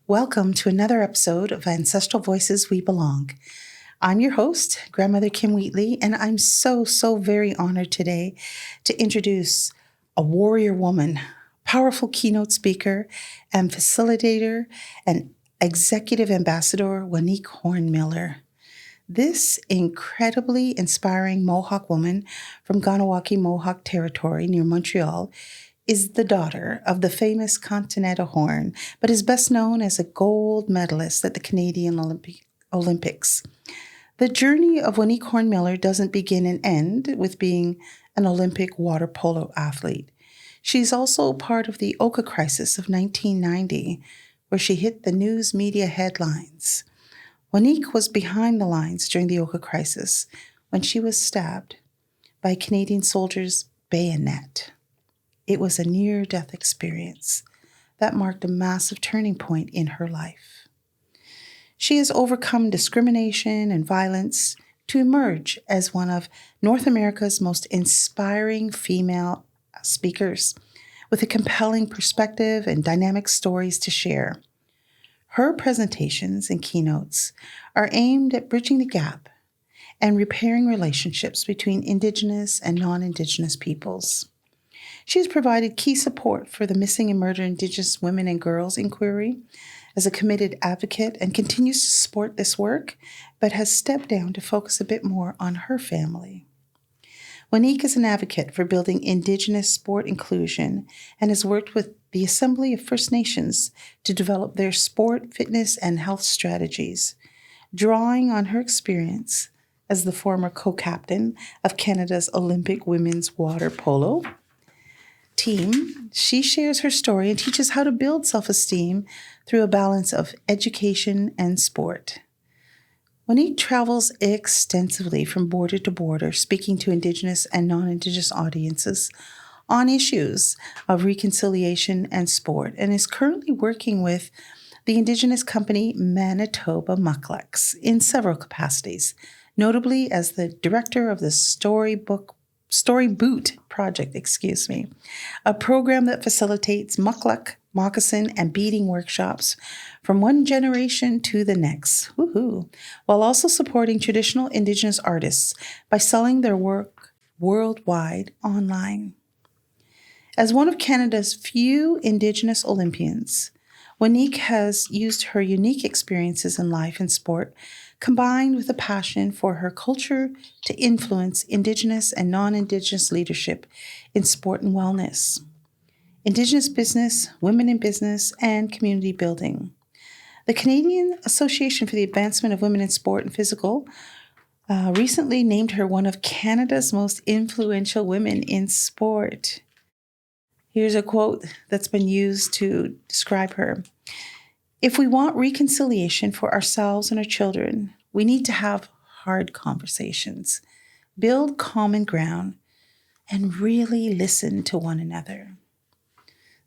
Welcome to another episode of Ancestral Voices, We Belong. I'm your host, Grandmother Kim Wheatley, and I'm so very honored today to introduce a warrior woman, powerful keynote speaker and facilitator and executive ambassador, Waneek Horn-Miller. This incredibly inspiring Mohawk woman from Kahnawake Mohawk Territory near Montreal is the daughter of the famous Continental Horn, but is best known as a gold medalist at the Canadian Olympics. The journey of Waneek Horn-Miller doesn't begin and end with being an Olympic water polo athlete. She's also part of the Oka Crisis of 1990, where she hit the news media headlines. Waneek was behind the lines during the Oka Crisis when she was stabbed by a Canadian soldier's bayonet. It was a near-death experience that marked a massive turning point in her life. She has overcome discrimination and violence to emerge as one of North America's most inspiring female speakers, with a compelling perspective and dynamic stories to share. Her presentations and keynotes are aimed at bridging the gap and repairing relationships between Indigenous and non-Indigenous peoples. She has provided key support for the Missing and Murdered Indigenous Women and Girls inquiry as a committed advocate and continues to support this work, but has stepped down to focus a bit more on her family. Waneek is an advocate for building Indigenous sport inclusion and has worked with the Assembly of First Nations to develop their sport, fitness, and health strategies. Drawing on her experience as the former co-captain of Canada's Olympic women's water polo team, she shares her story and teaches how to build self-esteem through a balance of education and sport. Waneek travels extensively from border to border, speaking to Indigenous and non-Indigenous audiences on issues of reconciliation and sport, and is currently working with the Indigenous company Manitoba Mucklucks in several capacities, notably as the director of the Story Boot Project, a program that facilitates mukluk, moccasin, and beading workshops from one generation to the next, while also supporting traditional Indigenous artists by selling their work worldwide online. As one of Canada's few Indigenous Olympians, Waneek has used her unique experiences in life and sport, combined with a passion for her culture, to influence Indigenous and non-Indigenous leadership in sport and wellness, Indigenous business, women in business, and community building. The Canadian Association for the Advancement of Women in Sport and Physical recently named her one of Canada's most influential women in sport. Here's a quote that's been used to describe her. If we want reconciliation for ourselves and our children, we need to have hard conversations, build common ground, and really listen to one another.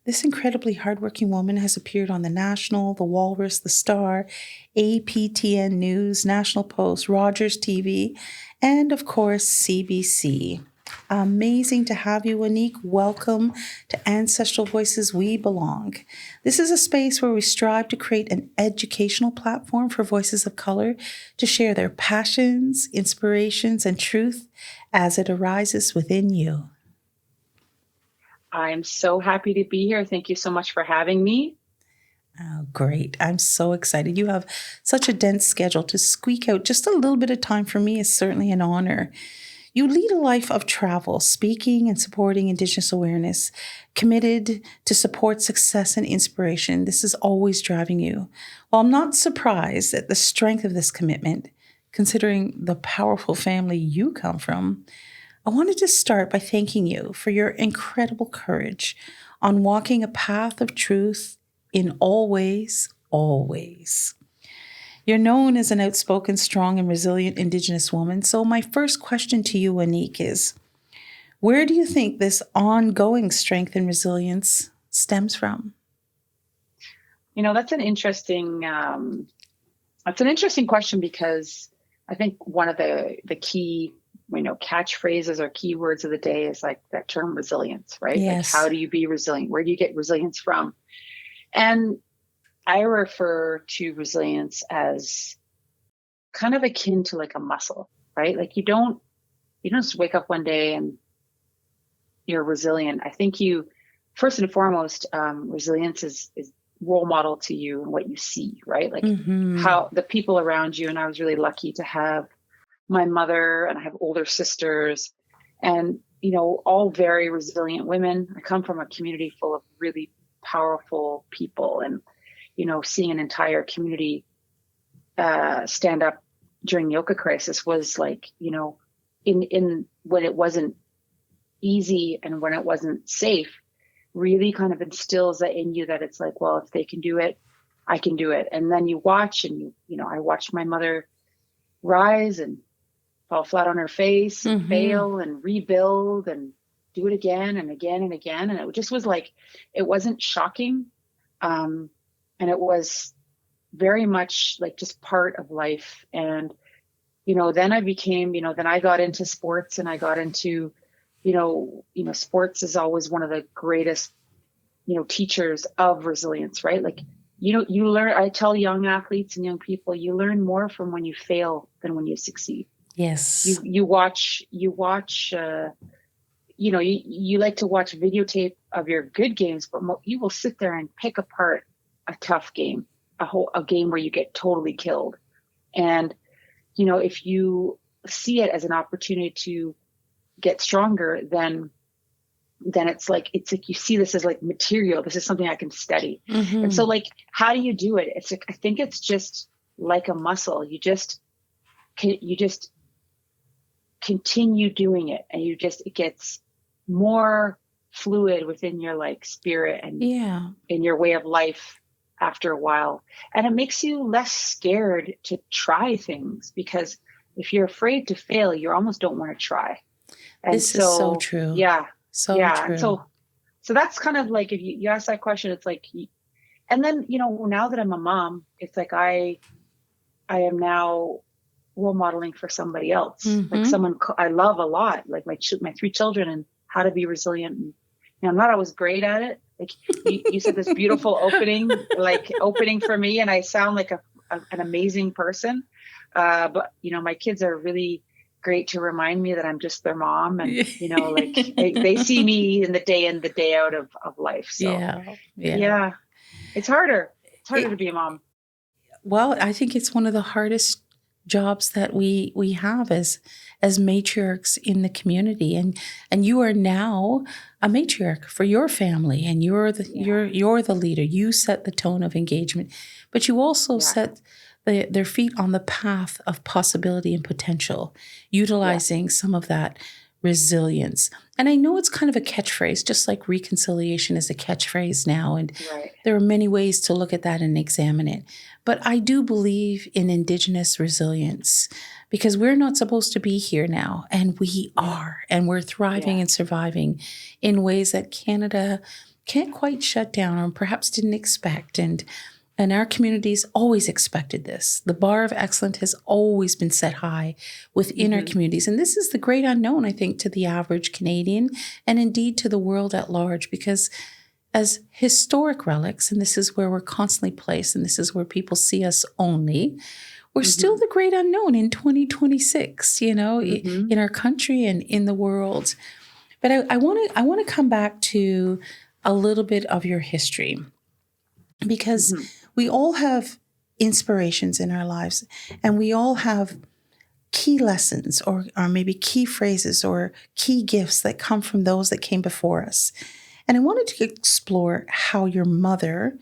This incredibly hardworking woman has appeared on The National, The Walrus, The Star, APTN News, National Post, Rogers TV, and of course, CBC. Amazing to have you, Waneek. Welcome to Ancestral Voices, We Belong. This is a space where we strive to create an educational platform for voices of color to share their passions, inspirations, and truth as it arises within you. I'm so happy to be here. Thank you so much for having me. Oh, great. I'm so excited. You have such a dense schedule. To squeak out just a little bit of time for me is certainly an honor. You lead a life of travel, speaking and supporting Indigenous awareness, committed to support success and inspiration. This is always driving you. While I'm not surprised at the strength of this commitment, considering the powerful family you come from, I wanted to start by thanking you for your incredible courage on walking a path of truth in all ways, always. You're known as an outspoken, strong, and resilient Indigenous woman. So my first question to you, Waneek, is where do you think this ongoing strength and resilience stems from? You know, that's an interesting question, because I think one of the key, catchphrases or keywords of the day is like that term resilience, right? Yes. Like, how do you be resilient? Where do you get resilience from? And I refer to resilience as kind of akin to like a muscle, right? Like you don't just wake up one day and you're resilient. I think you, first and foremost, resilience is role model to you and what you see, right? Like how the people around you. And I was really lucky to have my mother, and I have older sisters, and, you know, all very resilient women. I come from a community full of really powerful people, and, you know, seeing an entire community stand up during the Oka Crisis was like, you know, in when it wasn't easy and when it wasn't safe, really kind of instills that in you, that it's like, well, if they can do it, I can do it. And then you watch, and you know, I watched my mother rise and fall flat on her face and fail and rebuild and do it again and again and again. And it just was like, it wasn't shocking. And it was very much like just part of life. And, you know, then I became, you know, then I got into sports, and I got into, you know, sports is always one of the greatest, you know, teachers of resilience, right? Like, you know, you learn, I tell young athletes and young people, you learn more from when you fail than when you succeed. Yes. You watch, you know, you like to watch videotape of your good games, but you will sit there and pick apart a tough game, a game where you get totally killed. And, you know, if you see it as an opportunity to get stronger, then it's like you see this as like material. This is something I can study. And so, like, how do you do it? It's like, I think it's just like a muscle. You just continue doing it, and it gets more fluid within your like spirit and in your way of life after a while. And it makes you less scared to try things, because if you're afraid to fail, you almost don't want to try. And this is so true. Yeah. So true. And so that's kind of like, if you ask that question, it's like, and then, you know, now that I'm a mom, it's like, I am now role modeling for somebody else, like someone I love a lot, like my 3 children, and how to be resilient. And, you know, I'm not always great at it. Like you said, this beautiful opening for me, and I sound like an amazing person. But, you know, my kids are really great to remind me that I'm just their mom, and, you know, like they see me in the day out of life. So yeah, it's harder to be a mom. Well, I think it's one of the hardest jobs that we have as matriarchs in the community, and you are now a matriarch for your family, and you're the leader. You set the tone of engagement, but you also set their feet on the path of possibility and potential, utilizing some of that resilience. And I know it's kind of a catchphrase, just like reconciliation is a catchphrase now. And there are many ways to look at that and examine it. But I do believe in Indigenous resilience, because we're not supposed to be here now, and we are, and we're thriving and surviving in ways that Canada can't quite shut down, or perhaps didn't expect. And our communities always expected this. The bar of excellence has always been set high within our communities. And this is the great unknown, I think, to the average Canadian, and indeed to the world at large, because as historic relics, and this is where we're constantly placed, and this is where people see us only, we're still the great unknown in 2026, you know, in our country and in the world. But I want to come back to a little bit of your history, because we all have inspirations in our lives, and we all have key lessons or maybe key phrases or key gifts that come from those that came before us. And I wanted to explore how your mother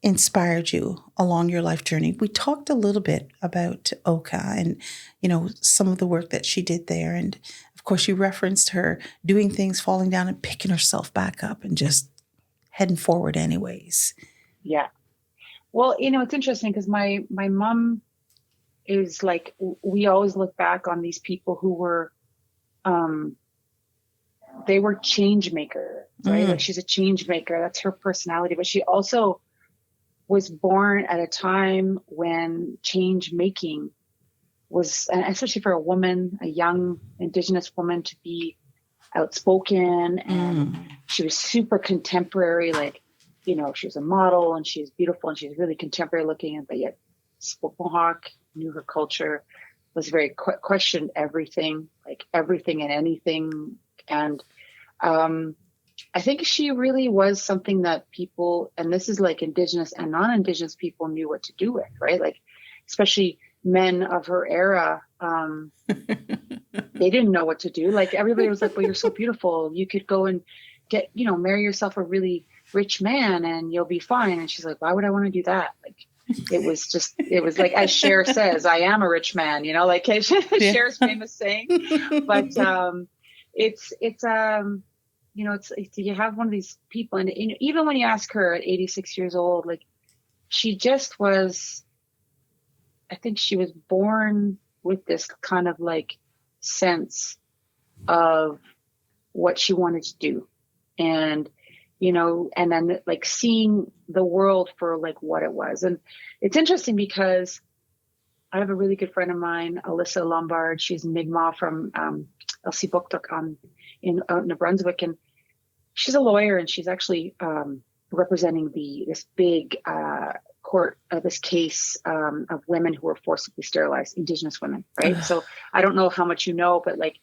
inspired you along your life journey. We talked a little bit about Oka and, you know, some of the work that she did there. And of course, you referenced her doing things, falling down and picking herself back up and just heading forward anyways. Yeah. Well, you know, it's interesting because my mom is like, we always look back on these people who were, they were change makers, right? Like, she's a change maker. That's her personality. But she also was born at a time when change making was, and especially for a woman, a young Indigenous woman, to be outspoken. And she was super contemporary. Like, she was a model and she's beautiful and she's really contemporary looking, but yet spoke Mohawk, knew her culture, was very questioned everything, like everything and anything. And I think she really was something that people, and this is like Indigenous and non-Indigenous people, knew what to do with, right? Like, especially men of her era, they didn't know what to do. Like, everybody was like, well, you're so beautiful. You could go and get, marry yourself a really rich man and you'll be fine. And she's like, why would I want to do that? Like, it was like, as Cher says, I am a rich man, like Cher's famous saying. But it's you have one of these people, and even when you ask her at 86 years old, like, she just was, I think she was born with this kind of like sense of what she wanted to do. And, and then like seeing the world for like what it was. And it's interesting because I have a really good friend of mine, Alyssa Lombard. She's Mi'kmaq from LC Buktuk in New Brunswick. And she's a lawyer, and she's actually representing this big court, this case of women who were forcibly sterilized, Indigenous women, right? So I don't know how much you know, but like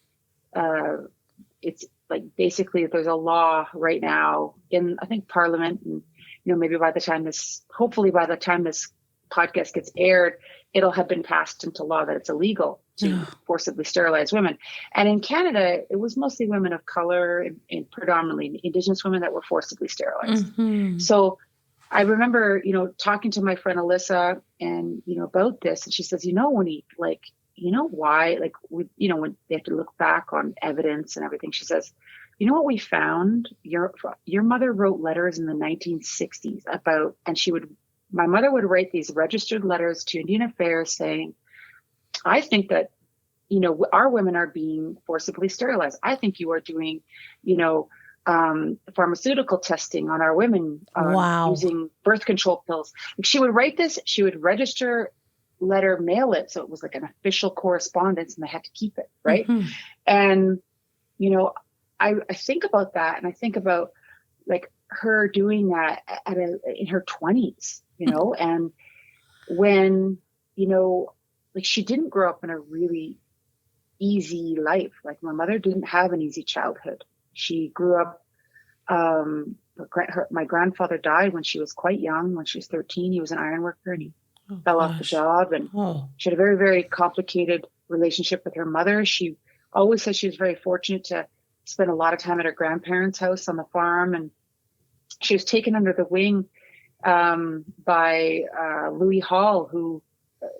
it's like basically there's a law right now in, I think, Parliament, and maybe hopefully by the time this podcast gets aired, it'll have been passed into law that it's illegal to forcibly sterilize women. And in Canada, it was mostly women of color and predominantly Indigenous women that were forcibly sterilized. Mm-hmm. So I remember, talking to my friend Alyssa and, about this, and she says, Waneek, like, why, like, when they have to look back on evidence and everything, she says, what we found? Your mother wrote letters in the 1960s about, and my mother would write these registered letters to Indian Affairs saying, I think that, our women are being forcibly sterilized. I think you are doing, pharmaceutical testing on our women using birth control pills. Like, she would write this, she would register letter, mail it. So it was like an official correspondence and they had to keep it. Right. Mm-hmm. And, I think about that, and I think about like her doing that in her 20s, and when, like, she didn't grow up in a really easy life. Like, my mother didn't have an easy childhood. She grew up, my grandfather died when she was quite young, when she was 13. He was an iron worker and he fell off the job. And she had a very, very complicated relationship with her mother. She always said she was very fortunate to spend a lot of time at her grandparents' house on the farm. And she was taken under the wing by Louis Hall, who,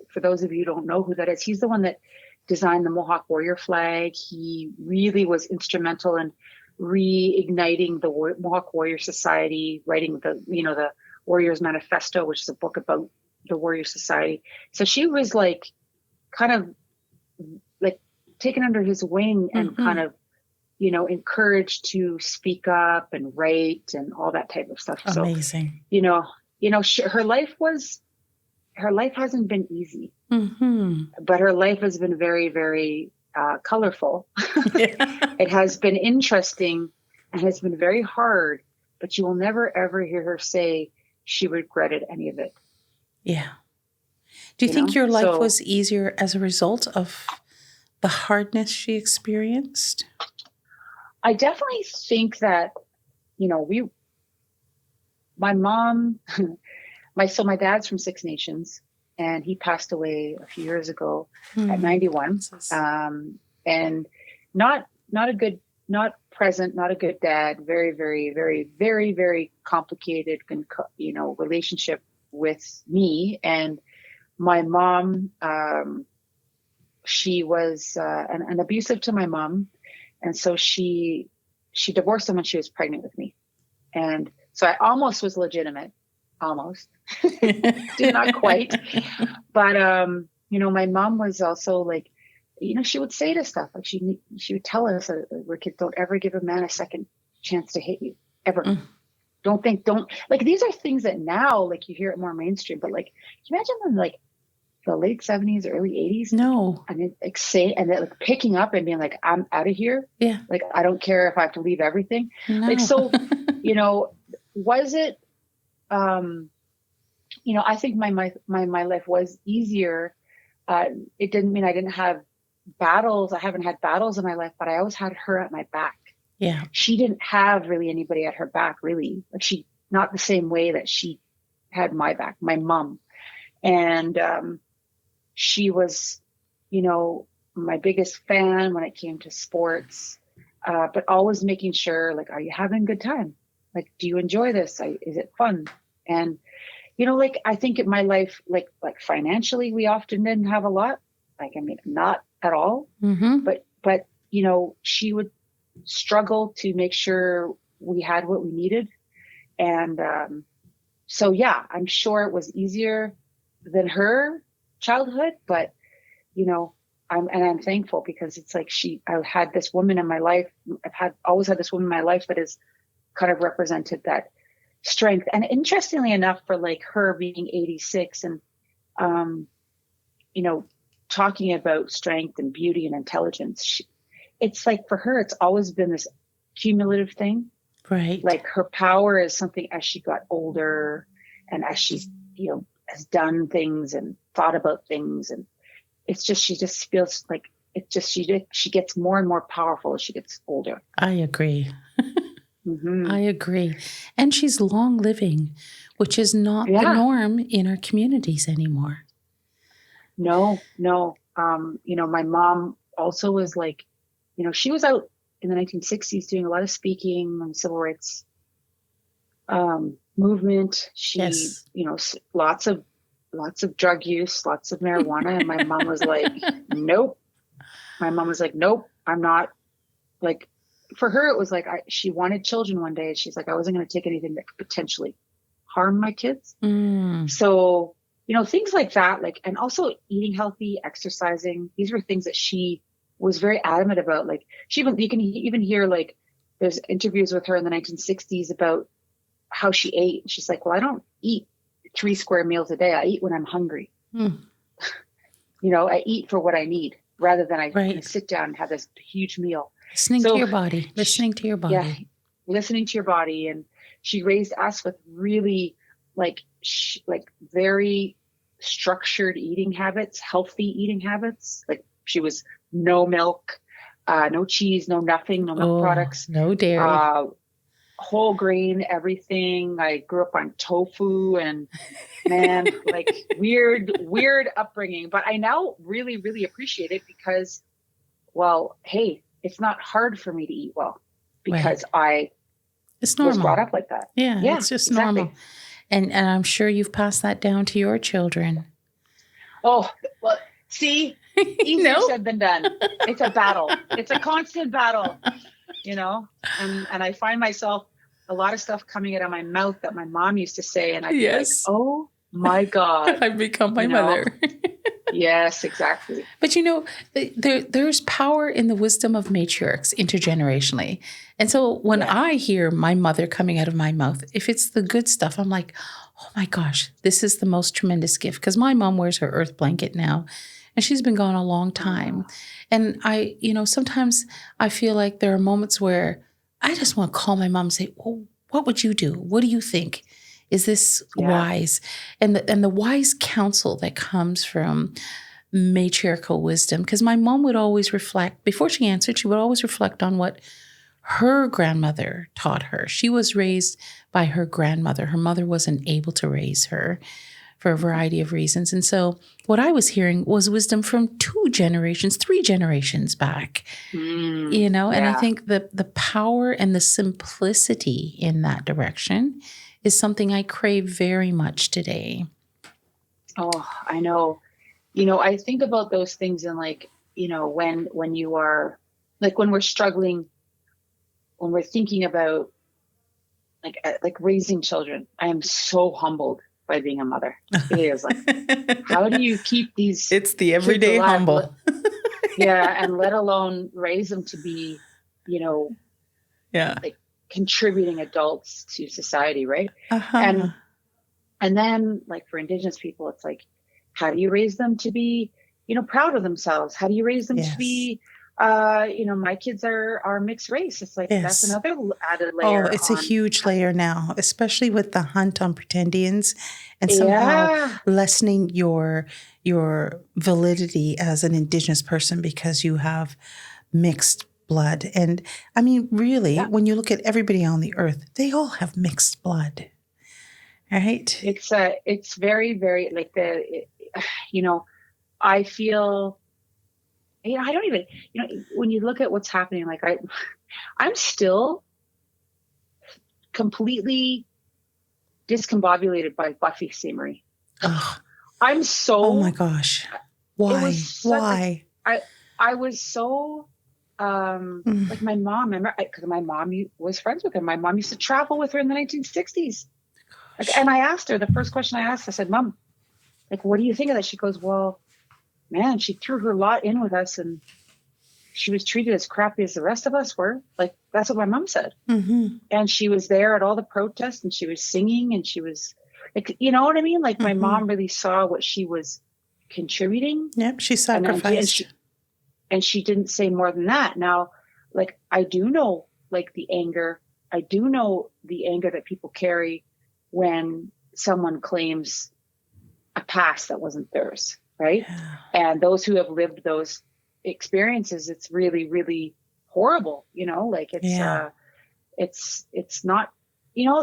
for those of you who don't know who that is, he's the one that designed the Mohawk warrior flag. He really was instrumental in reigniting the Mohawk Warrior Society, writing the Warriors Manifesto, which is a book about the Warrior Society. So she was like kind of like taken under his wing and kind of, encouraged to speak up and write and all that type of stuff. Amazing. So, her life hasn't been easy, but her life has been very, very colorful. It has been interesting and has been very hard, but you will never, ever hear her say she regretted any of it. Yeah. Do you think your life was easier as a result of the hardness she experienced? I definitely think that, my mom, my dad's from Six Nations, and he passed away a few years ago at 91. And not present, not a good dad, very, very, very, very, very complicated, relationship with me. And my mom, she was an abusive to my mom. And so she divorced him when she was pregnant with me. And so I almost was legitimate, almost, not quite. But, my mom was also like, she would say to stuff like she would tell us, we're kids, don't ever give a man a second chance to hit you, ever. Don't like, these are things that now, like, you hear it more mainstream, but like, can you imagine them like the late 70s, early 80s? No. And it like and then like picking up and being like, I'm out of here. Yeah. Like, I don't care if I have to leave everything. No. Like, so, was it I think my life was easier. It didn't mean I didn't have battles. I haven't had battles in my life, but I always had her at my back. Yeah. She didn't have really anybody at her back, really. Like not the same way that she had my back, my mom. And she was, my biggest fan when it came to sports, but always making sure, like, are you having a good time? Like, do you enjoy this? Is it fun? And, like, I think in my life, like financially, we often didn't have a lot. Like, I mean, not at all. Mm-hmm. But, she would struggle to make sure we had what we needed. And so, yeah, I'm sure it was easier than her childhood, but, I'm thankful because it's like I had this woman in my life. Always had this woman in my life that has kind of represented that strength. And interestingly enough, for like her being 86 and, talking about strength and beauty and intelligence, it's like for her, it's always been this cumulative thing. Right. Like her power is something as she got older and as she's, has done things and thought about things. And it's just, she just feels like she gets more and more powerful as she gets older. I agree. Mm-hmm. I agree. And she's long living, which is not the norm in our communities anymore. No. My mom also was like, she was out in the 1960s doing a lot of speaking on the civil rights movement. She, lots of drug use, lots of marijuana. And my mom was like, nope. I'm not. Like, for her, it was like, she wanted children one day. She's like, I wasn't going to take anything that could potentially harm my kids. Mm. So, things like that, like, and also eating healthy, exercising. These were things that she was very adamant about. Like, you can even hear, like, there's interviews with her in the 1960s about how she ate. She's like, well, I don't eat 3 square meals a day. I eat when I'm hungry. Mm. I eat for what I need rather than I sit down and have this huge meal. Listening to your body. Yeah, listening to your body. And she raised us with really like very structured eating habits, healthy eating habits. Like, she was no milk, no cheese, no nothing, no milk products. No dairy. Whole grain, everything. I grew up on tofu and man, like weird upbringing. But I now really, really appreciate it because, well, hey, it's not hard for me to eat well because it's normal. was brought up like that. Yeah, it's just normal. And I'm sure you've passed that down to your children. Oh, well, see, easier said than done. It's a battle. It's a constant battle, and I find myself a lot of stuff coming out of my mouth that my mom used to say. And I'd be like, oh my God. I've become my mother. Yes, exactly. But there's power in the wisdom of matriarchs intergenerationally. And so when I hear my mother coming out of my mouth, if it's the good stuff, I'm like, oh my gosh, this is the most tremendous gift. Because my mom wears her earth blanket now, and she's been gone a long time. And I, sometimes I feel like there are moments where I just want to call my mom and say, well, what would you do? What do you think? Is this wise? And the wise counsel that comes from matriarchal wisdom, because my mom would always reflect, before she answered, she would always reflect on what her grandmother taught her. She was raised by her grandmother. Her mother wasn't able to raise her for a variety of reasons. And so what I was hearing was wisdom from 2 generations, 3 generations back, and I think the power and the simplicity in that direction is something I crave very much today. Oh, I know. I think about those things and when you are like, when we're struggling, when we're thinking about like raising children, I am so humbled by being a mother. It is like, how do you keep these? It's the everyday humble. And let alone raise them to be, like contributing adults to society, right? Uh-huh. And then like for Indigenous people, it's like, how do you raise them to be, proud of themselves? How do you raise them to be My kids are mixed race. It's like, that's Yes. another added Oh, layer it's a on. huge layer now, especially with the hunt on pretendians and somehow Yeah. lessening your validity as an Indigenous person because you have mixed blood. And I mean, really, Yeah. when you look at everybody on the earth, they all have mixed blood, right? It's very, very like I feel, I don't even, when you look at what's happening, like I'm still completely discombobulated by Buffy Samery. Oh, I'm oh my so, gosh. it was Why? such like, Why? I was so, like Mm, my mom, because my mom was friends with her. My mom used to travel with her in the 1960s. Like, gosh. and I asked her, the first question I asked, I said, Mom, like, what do you think of that? She goes, well, man, she threw her lot in with us and she was treated as crappy as the rest of us were. Like, that's what my mom said. Mm-hmm. And she was there at all the protests and she was singing and she was like, you know what I mean? Like my Mm-hmm. mom really saw what she was contributing, Yep, she and sacrificed. she didn't say more than that. Now, like I do know like the anger. I do know the anger that people carry when someone claims a past that wasn't theirs, right? Yeah. And those who have lived those experiences, it's really, really horrible, like Yeah. it's not,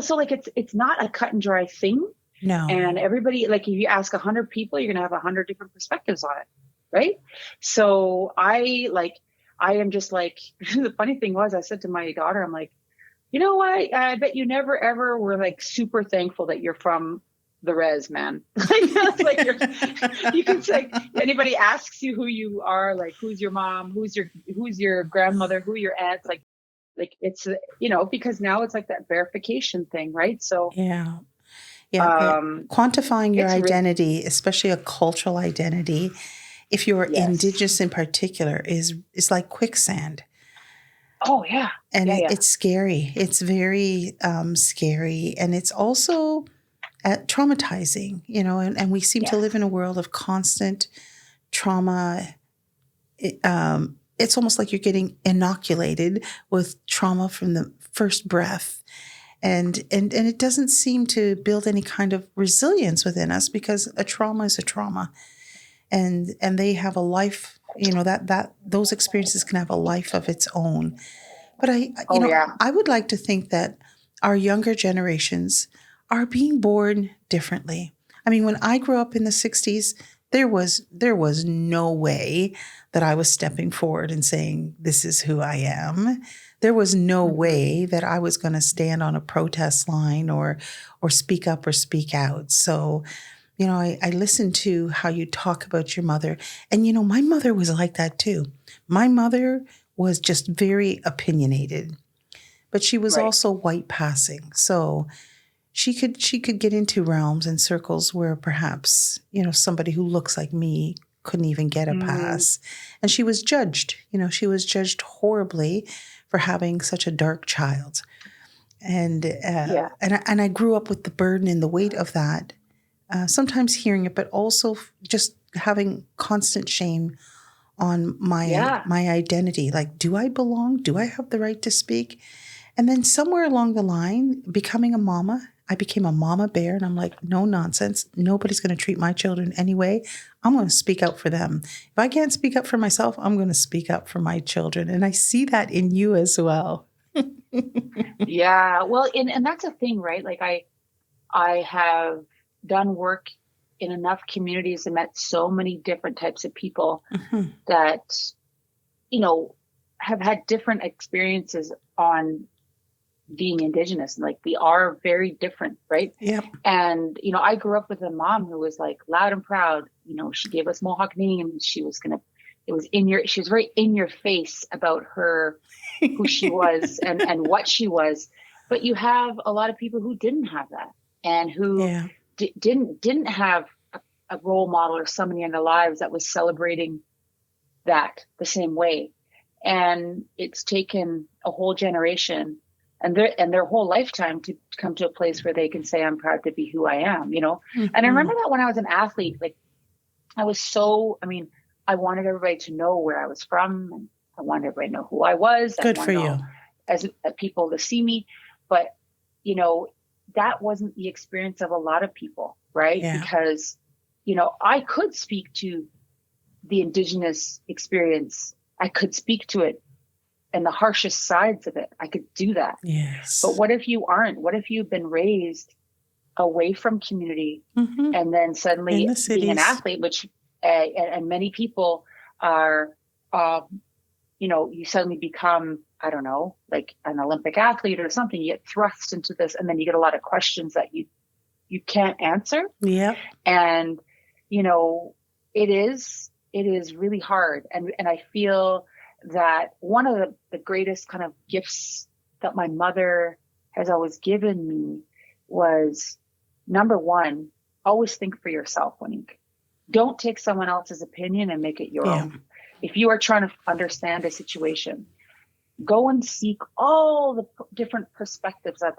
so like it's not a cut and dry thing. And No. everybody, like if you ask 100 people, you're gonna have 100 different perspectives on it, right? So I am just like the funny thing was, I said to my daughter, I'm like, you know what? I bet you never ever were like super thankful that you're from the res, man. Like you can say, anybody asks you who you are, like who's your mom, who's your grandmother, who your aunts, like it's because now it's like that verification thing, right? So Yeah. Yeah. um Quantifying your it's really, identity, especially a cultural identity, if you're yes. Indigenous in particular, is like quicksand. Oh yeah. And Yeah, yeah. it's scary. It's very scary. And it's also traumatizing, and we seem to live Yes. in a world of constant trauma. It's almost like you're getting inoculated with trauma from the first breath. And it doesn't seem to build any kind of resilience within us because a trauma is a trauma. And they have a life, that those experiences can have a life of its own. But Oh yeah. I would like to think that our younger generations are being born differently. I mean, when I grew up in the 60s, there was no way that I was stepping forward and saying, this is who I am. There was no Hmm. way that I was going to stand on a protest line or speak up or speak out. So, I listened to how you talk about your mother. And, my mother was like that too. My mother was just very opinionated, but she was Right. also white passing. So she could get into realms and circles where perhaps, somebody who looks like me couldn't even get a Mm, pass. And she was judged. She was judged horribly for having such a dark child. And yeah. and I grew up with the burden and the weight of that, sometimes hearing it, but also just having constant shame on my Yeah. my identity. Like, do I belong? Do I have the right to speak? And then somewhere along the line, becoming a mama, I became a mama bear, and I'm like, no nonsense. Nobody's going to treat my children anyway. I'm going to speak up for them. If I can't speak up for myself, I'm going to speak up for my children. And I see that in you as well. Yeah. Well, and that's a thing, right? Like I have done work in enough communities and met so many different types of people Mhm. that, you know, have had different experiences on being Indigenous. And like we are very different, right? Yep. And, I grew up with a mom who was like loud and proud. She gave us Mohawk names. She was very in your face about who she was and what she was. But you have a lot of people who didn't have that and who Yeah. didn't have a role model or somebody in their lives that was celebrating that the same way. And it's taken a whole generation and their whole lifetime to come to a place where they can say, I'm proud to be who I am, And I remember Mhm. that when I was an athlete, like I was I wanted everybody to know where I was from I wanted everybody to know who I was. Good I for wanted you. as people to see me. But, you know, that wasn't the experience of a lot of people, right? Yeah. Because, you know, I could speak to the Indigenous experience. I could speak to it and the harshest sides of it. I could do that. Yes. But what if you aren't? What if you've been raised away from community and then suddenly being an athlete, which, and many people are, you know, you suddenly become, I don't know, like an Olympic athlete or something, you get thrust into this, and then you get a lot of questions that you can't answer. Yeah. And, you know, it is really hard. And I feel that one of the greatest kind of gifts that my mother has always given me was, number one, always think for yourself, Waneek. Don't take someone else's opinion and make it your own. If you are trying to understand a situation, go and seek all the different perspectives of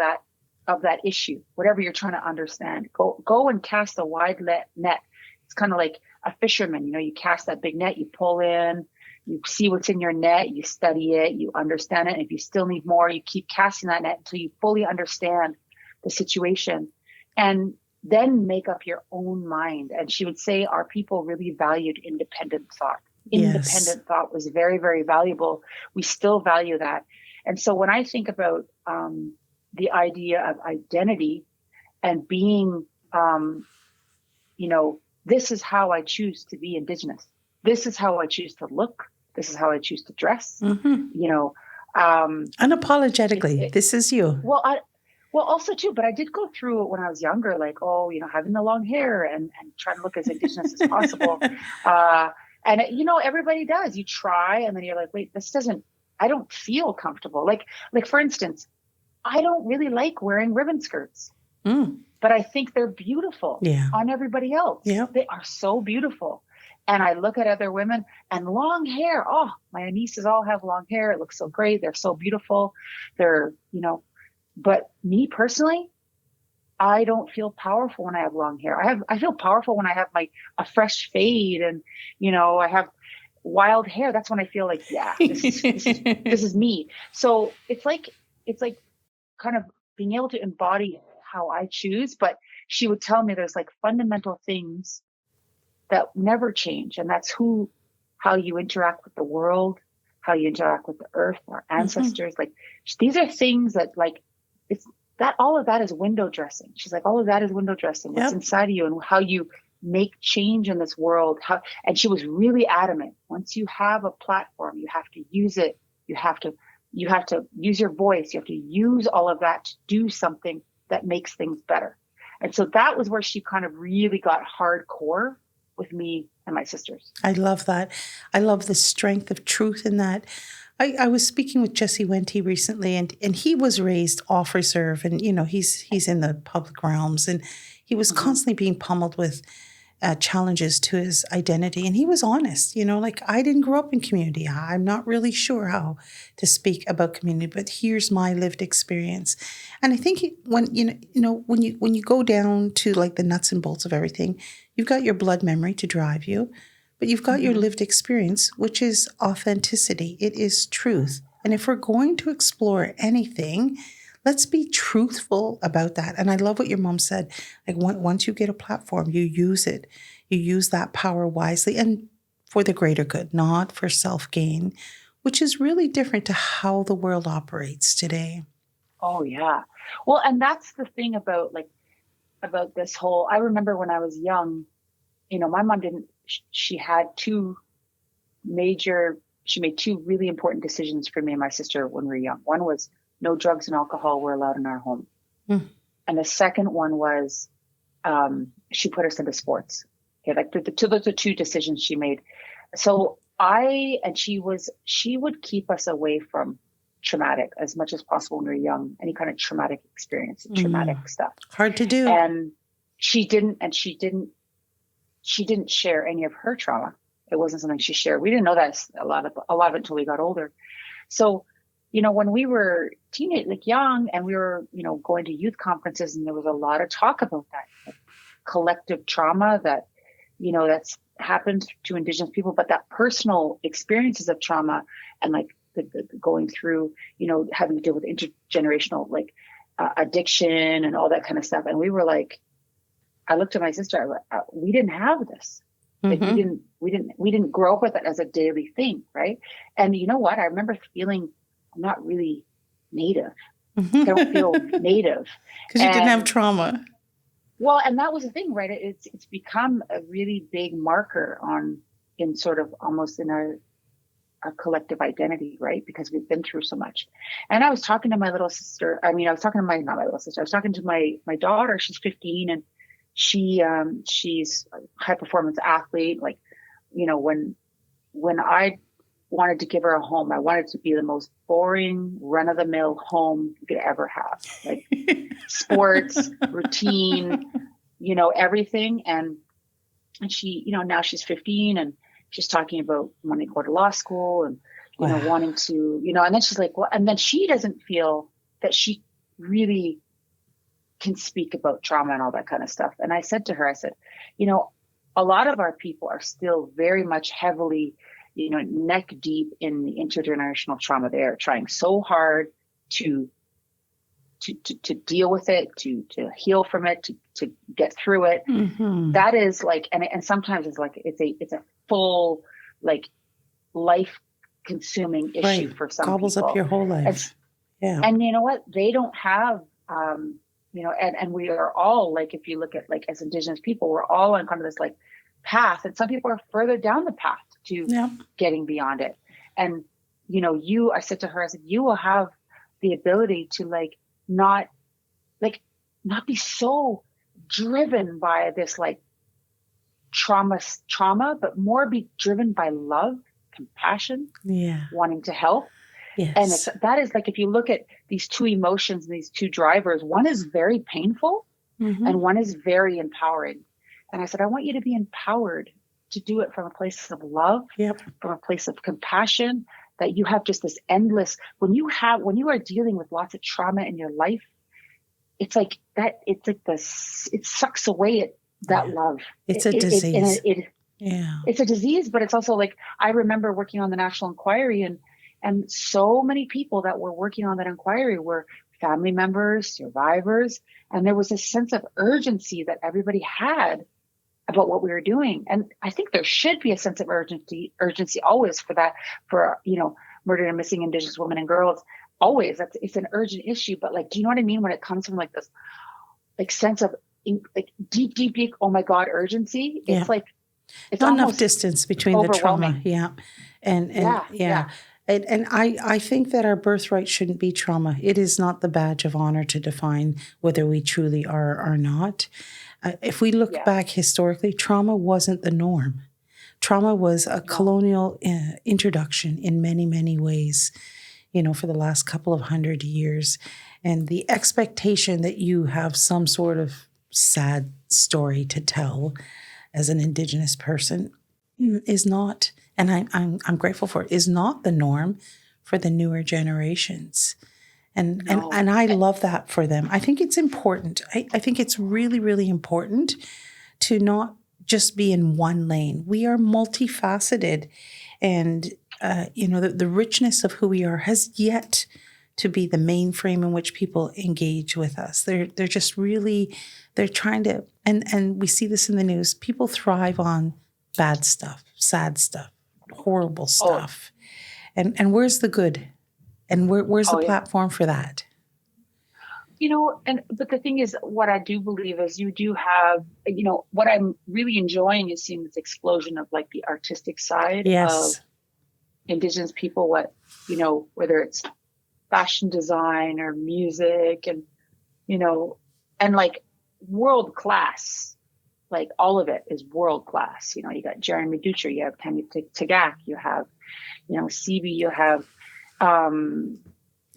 that issue, whatever you're trying to understand. Go and cast a wide net. It's kind of like a fisherman. You know, you cast that big net, you pull in, you see what's in your net, you study it, you understand it. And if you still need more, you keep casting that net until you fully understand the situation. And then make up your own mind. And she would say our people really valued independent thought. Independent thought was very, very valuable. We still value that. And so when I think about the idea of identity and being, you know, this is how I choose to be Indigenous. This is how I choose to look. This is how I choose to dress. You know, unapologetically, this is you. Well, also too, but I did go through it when I was younger, like, oh, you know, having the long hair and trying to look as Indigenous as possible. And you know, everybody does. You try, and then you're like, wait, I don't feel comfortable. Like for instance, I don't really like wearing ribbon skirts, but I think they're beautiful on everybody else. Yeah. They are so beautiful. And I look at other women and long hair. Oh, my nieces all have long hair. It looks so great. They're so beautiful. They're, you know, but me personally, I don't feel powerful when I have long hair. I feel powerful when I have a fresh fade and, you know, I have wild hair. That's when I feel like, yeah, this is me. So it's like kind of being able to embody how I choose. But she would tell me there's like fundamental things that never change. And that's how you interact with the world, how you interact with the earth, our ancestors. Like these are things that like, it's that all of that is window dressing. She's like, all of that is window dressing. What's inside of you and how you make change in this world. And she was really adamant. Once you have a platform, you have to use it. You have to use your voice. You have to use all of that to do something that makes things better. And so that was where she kind of really got hardcore with me and my sisters. I love that. I love the strength of truth in that. I was speaking with Jesse Wente recently, and he was raised off reserve, and you know he's in the public realms, and he was constantly being pummeled with challenges to his identity, and he was honest. You know, like I didn't grow up in community. I'm not really sure how to speak about community, but here's my lived experience. And I think when when you go down to like the nuts and bolts of everything, you've got your blood memory to drive you. But you've got your lived experience, which is authenticity. It is truth. And if we're going to explore anything, let's be truthful about that. And I love what your mom said. Like once you get a platform, you use it. You use that power wisely and for the greater good, not for self-gain, which is really different to how the world operates today. Oh, yeah. Well, and that's the thing about this whole, I remember when I was young, you know, my mom she made two really important decisions for me and my sister when we were young. One was no drugs and alcohol were allowed in our home. And the second one was, she put us into sports. Okay. Like those are two decisions she made. So she would keep us away from traumatic as much as possible when we were young, any kind of traumatic experience, traumatic stuff. Hard to do. And she didn't share any of her trauma. It wasn't something she shared. We didn't know that a lot of it until we got older. So, you know, when we were young and we were, you know, going to youth conferences and there was a lot of talk about that like, collective trauma that, you know, happens to Indigenous people, but that personal experiences of trauma and like the going through, having to deal with intergenerational like addiction and all that kind of stuff. And we were like, I looked at my sister, we didn't have this. Like we didn't grow up with it as a daily thing, right? And you know what? I remember feeling I'm not really Native. I don't feel Native because you didn't have trauma. Well, and that was the thing, right? It's become a really big marker in sort of almost in our collective identity, right? Because we've been through so much. And I was talking to my little sister. I mean, I was talking to not my little sister. I was talking to my daughter. She's 15, and she's a high performance athlete. Like, when I wanted to give her a home, I wanted to be the most boring, run of the mill home you could ever have. Like sports, routine, everything. And she, now she's 15 and she's talking about wanting to go to law school and, wanting to, and then she's like, well, and then she doesn't feel that she really can speak about trauma and all that kind of stuff. And I said to her, a lot of our people are still very much heavily, neck deep in the intergenerational trauma. They are trying so hard to deal with it, to heal from it, to get through it. That is like, and sometimes it's like, it's a full, like life consuming issue for some Gobbles people. Up your whole life. And you know what? They don't have, and we are all like, if you look at like as Indigenous people, we're all on kind of this like path, and some people are further down the path to getting beyond it. And, I said to her, I said, you will have the ability to like, not be so driven by this like trauma, but more be driven by love, compassion, wanting to help. Yes. And that is like, if you look at these two emotions and these two drivers, one is very painful and one is very empowering. And I said, I want you to be empowered to do it from a place of love, from a place of compassion, that you have just this endless, when you are dealing with lots of trauma in your life, it's like that, it sucks away that love. It's a disease. It's a disease, but it's also like, I remember working on the National Inquiry and so many people that were working on that inquiry were family members, survivors, and there was a sense of urgency that everybody had about what we were doing. And I think there should be a sense of urgency always for that, for, murdered and missing Indigenous women and girls. Always. It's an urgent issue. But like, do you know what I mean? When it comes from like this, like sense of like deep, oh my God, urgency. It's like, it's not enough distance between the trauma. And I think that our birthright shouldn't be trauma. It is not the badge of honor to define whether we truly are or not. If we look back historically, trauma wasn't the norm. Trauma was a colonial introduction in many, many ways, for the last couple of 100 years. And the expectation that you have some sort of sad story to tell as an Indigenous person is not, and I'm grateful for it, is not the norm for the newer generations. And I love that for them. I think it's important. I think it's really, really important to not just be in one lane. We are multifaceted, and the richness of who we are has yet to be the mainframe in which people engage with us. They're just really, they're trying to, and we see this in the news. People thrive on bad stuff, sad stuff, horrible stuff, and where's the good? And where's the platform for that? But the thing is, what I do believe is you do have, what I'm really enjoying is seeing this explosion of like the artistic side of Indigenous people, whether it's fashion design or music and like world class, like all of it is world class. You got Jeremy Dutra, you have Tammy Tagak, you have, CB, you have,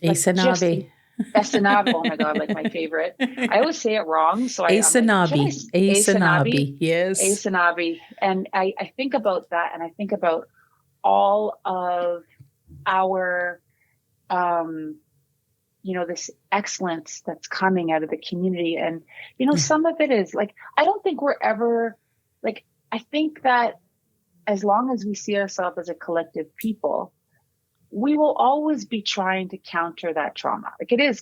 Asanabi. Asanabi, oh my God, like my favorite. I always say it wrong. So Asanabi. Asanabi. Yes. Asanabi. And I think about that, and I think about all of our, this excellence that's coming out of the community. And, some of it is like, I don't think we're ever like, I think that as long as we see ourselves as a collective people, we will always be trying to counter that trauma. Like it is,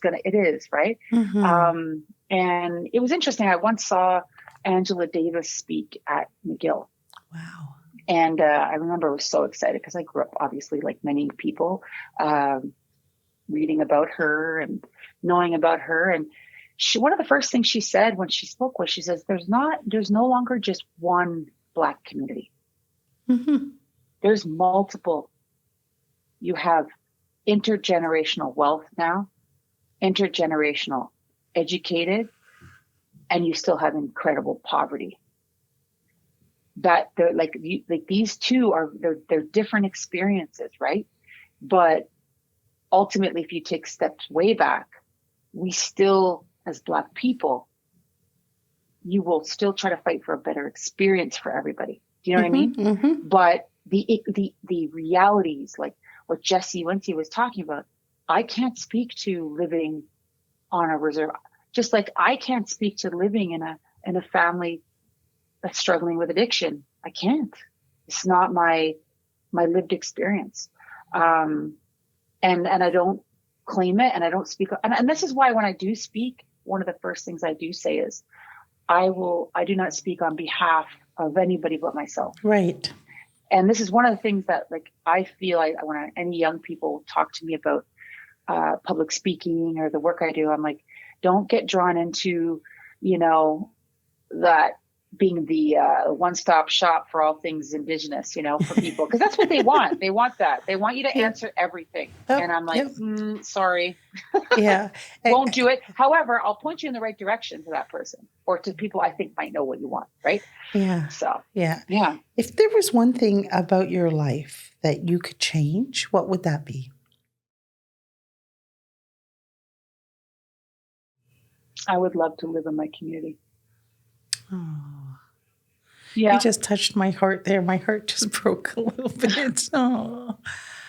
right? Mm-hmm. And it was interesting. I once saw Angela Davis speak at McGill. Wow. And I remember I was so excited because I grew up, obviously, like many people, reading about her and knowing about her. And one of the first things she said when she spoke was, she says, there's no longer just one Black community. Mm-hmm. There's multiple. You have intergenerational wealth now, intergenerational educated, and you still have incredible poverty. That they're like these two are they're different experiences, right? But ultimately, if you take steps way back, we still, as Black people, you will still try to fight for a better experience for everybody. Do you know what I mean? Mm-hmm. But the realities, like what Jesse Winty was talking about, I can't speak to living on a reserve. Just like I can't speak to living in a family that's struggling with addiction. I can't. It's not my lived experience. And I don't claim it, and I don't speak. And this is why when I do speak, one of the first things I do say is, I do not speak on behalf of anybody but myself. Right. And this is one of the things that, like, I feel when any young people talk to me about public speaking or the work I do, I'm like, don't get drawn into, that being the one-stop shop for all things Indigenous, for people, because that's what they want. They want that. They want you to answer everything. Oh, And I'm like, sorry. Yeah. Won't do it. However, I'll point you in the right direction to that person or to people I think might know what you want. Right. Yeah. So, yeah. Yeah. If there was one thing about your life that you could change, what would that be? I would love to live in my community. Oh, Yeah. you just touched my heart there. My heart just broke a little bit. Oh.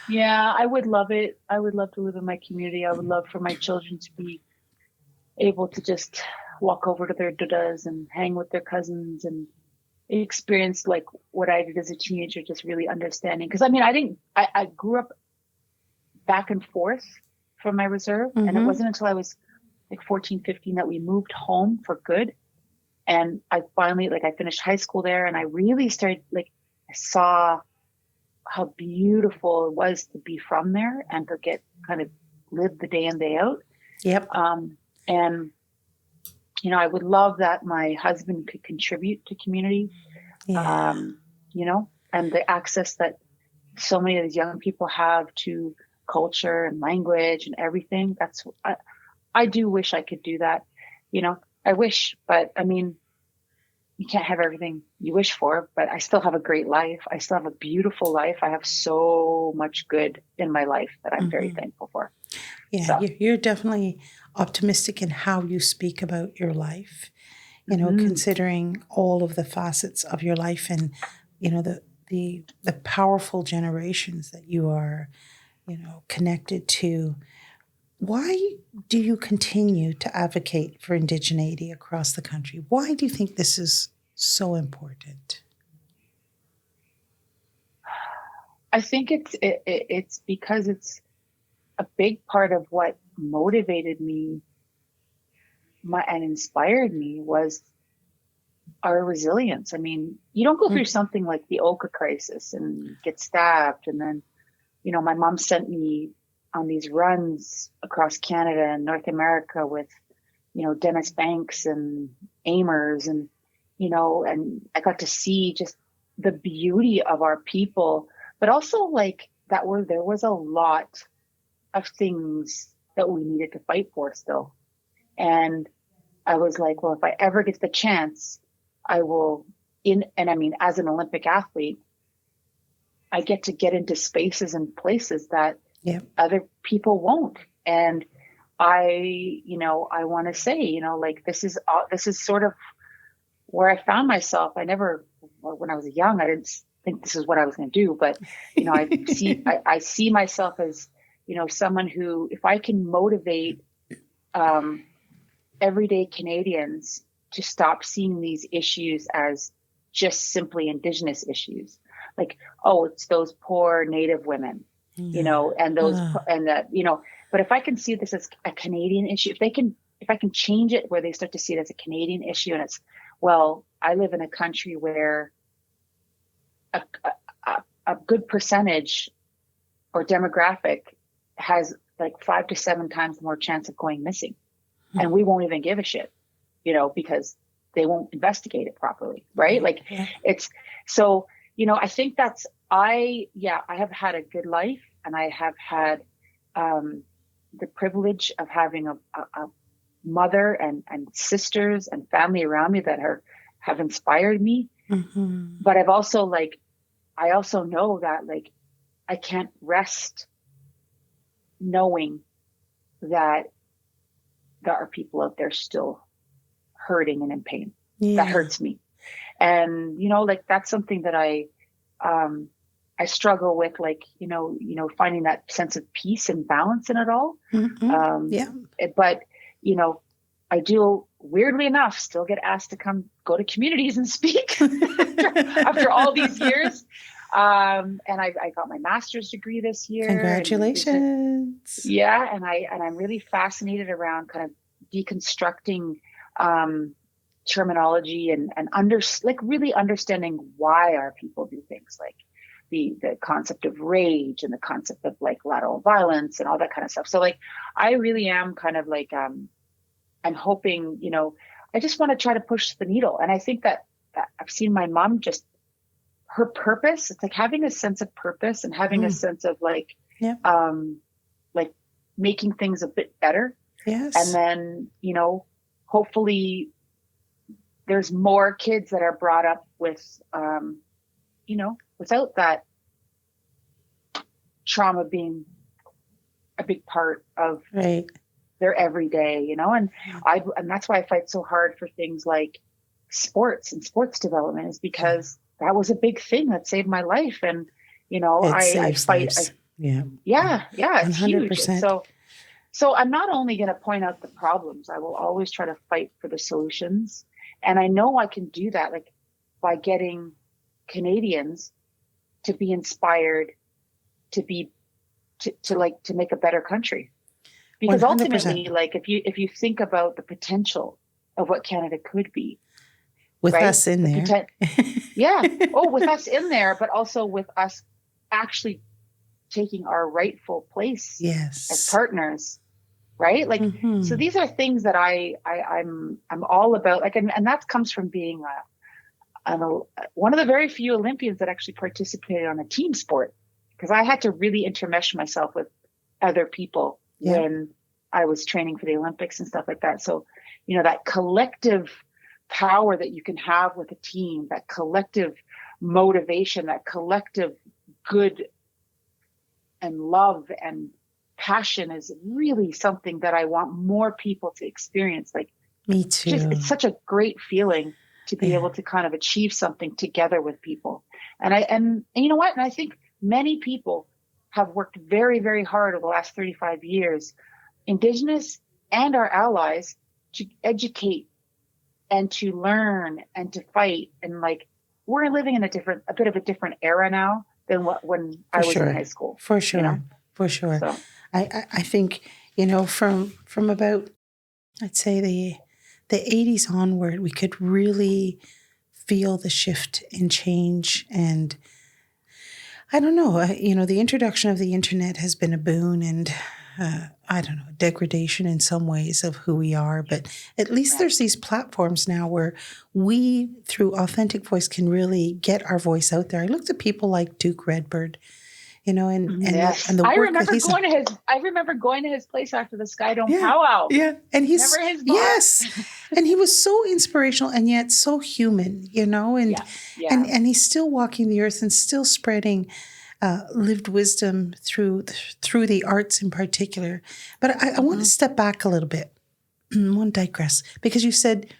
Yeah, I would love it. I would love to live in my community. I would love for my children to be able to just walk over to their dadas and hang with their cousins and experience like what I did as a teenager, just really understanding. Because I grew up back and forth from my reserve. Mm-hmm. And it wasn't until I was like 14, 15 that we moved home for good. And I finally, I finished high school there, and I really started, I saw how beautiful it was to be from there and to get kind of live the day in, day out. Yep. And, I would love that my husband could contribute to community, Yeah. And the access that so many of these young people have to culture and language and everything. I do wish I could do that. I wish, but you can't have everything you wish for, but I still have a great life. I still have a beautiful life. I have so much good in my life that I'm very thankful for. Yeah, so. You're definitely optimistic in how you speak about your life, considering all of the facets of your life and, the powerful generations that you are, connected to. Why do you continue to advocate for indigeneity across the country? Why do you think this is so important? I think it's because it's a big part of what motivated me and inspired me was our resilience. You don't go through something like the Oka Crisis and get stabbed. And then, my mom sent me on these runs across Canada and North America with, Dennis Banks and Amers and, and I got to see just the beauty of our people, but also there was a lot of things that we needed to fight for still. And I was like, well, if I ever get the chance, I will as an Olympic athlete, I get to get into spaces and places that other people won't. And I want to say, this is sort of where I found myself. When I was young, I didn't think this is what I was going to do, but, I see myself as, someone who, if I can motivate, everyday Canadians to stop seeing these issues as just simply Indigenous issues, like, oh, it's those poor Native women, you know, and those, and that, you know, but if I can see this as a Canadian issue, if I can change it where they start to see it as a Canadian issue, and it's, well, I live in a country where a good percentage or demographic has like 5 to 7 times more chance of going missing. And we won't even give a shit, you know, because they won't investigate it properly. Right. Like it's, so, you know, I think that's, I have had a good life, and I have had the privilege of having a mother and sisters and family around me that have inspired me. But I've also I also know that like, I can't rest knowing that there are people out there still hurting and in pain. That hurts me. And, you know, like that's something that I struggle with, like, you know, finding that sense of peace and balance in it all. But, you know, I do, weirdly enough, still get asked to go to communities and speak after all these years. And I got my master's degree this year. Congratulations. And I'm really fascinated around kind of deconstructing terminology and really understanding why our people do things, like the concept of rage and the concept of like lateral violence and all that kind of stuff. So like, I really am kind of like, I'm hoping, you know, I just want to try to push the needle. And I think that I've seen my mom, just her purpose. It's like having a sense of purpose and having a sense of like, like making things a bit better. Yes. And then, you know, hopefully there's more kids that are brought up with, you know, without that trauma being a big part of their everyday, you know, and that's why I fight so hard for things like sports and sports development, is because that was a big thing that saved my life. And, you know, I fight. It's 100%. Huge. So I'm not only going to point out the problems, I will always try to fight for the solutions. And I know I can do that, like by getting Canadians to be inspired to make a better country. Because 100%. Ultimately, like if you think about the potential of what Canada could be, with us in there. With us in there, but also with us actually taking our rightful place as partners. Right. Like, so these are things that I'm all about, like, and that comes from being one of the very few Olympians that actually participated on a team sport, because I had to really intermesh myself with other people when I was training for the Olympics and stuff like that. So, you know, that collective power that you can have with a team, that collective motivation, that collective good and love and passion is really something that I want more people to experience. Like, me too. It's such a great feeling to be able to kind of achieve something together with people. And you know what? And I think many people have worked very, very hard over the last 35 years, Indigenous and our allies, to educate and to learn and to fight. And like, we're living in a bit of a different era now than when I was in high school. For sure. You know? For sure. So. I think, you know, from about, I'd say the 80s onward, we could really feel the shift and change. And I don't know, you know, the introduction of the internet has been a boon, and I don't know, degradation in some ways of who we are. But at least there's these platforms now where we, through authentic voice, can really get our voice out there. I looked at people like Duke Redbird, you know, and the work I remember going to his place after the Sky Dome powwow. Yeah, and he's his boss. And he was so inspirational and yet so human, you know, and he's still walking the earth and still spreading lived wisdom through the arts in particular. But I want to step back a little bit. I want to digress, because you said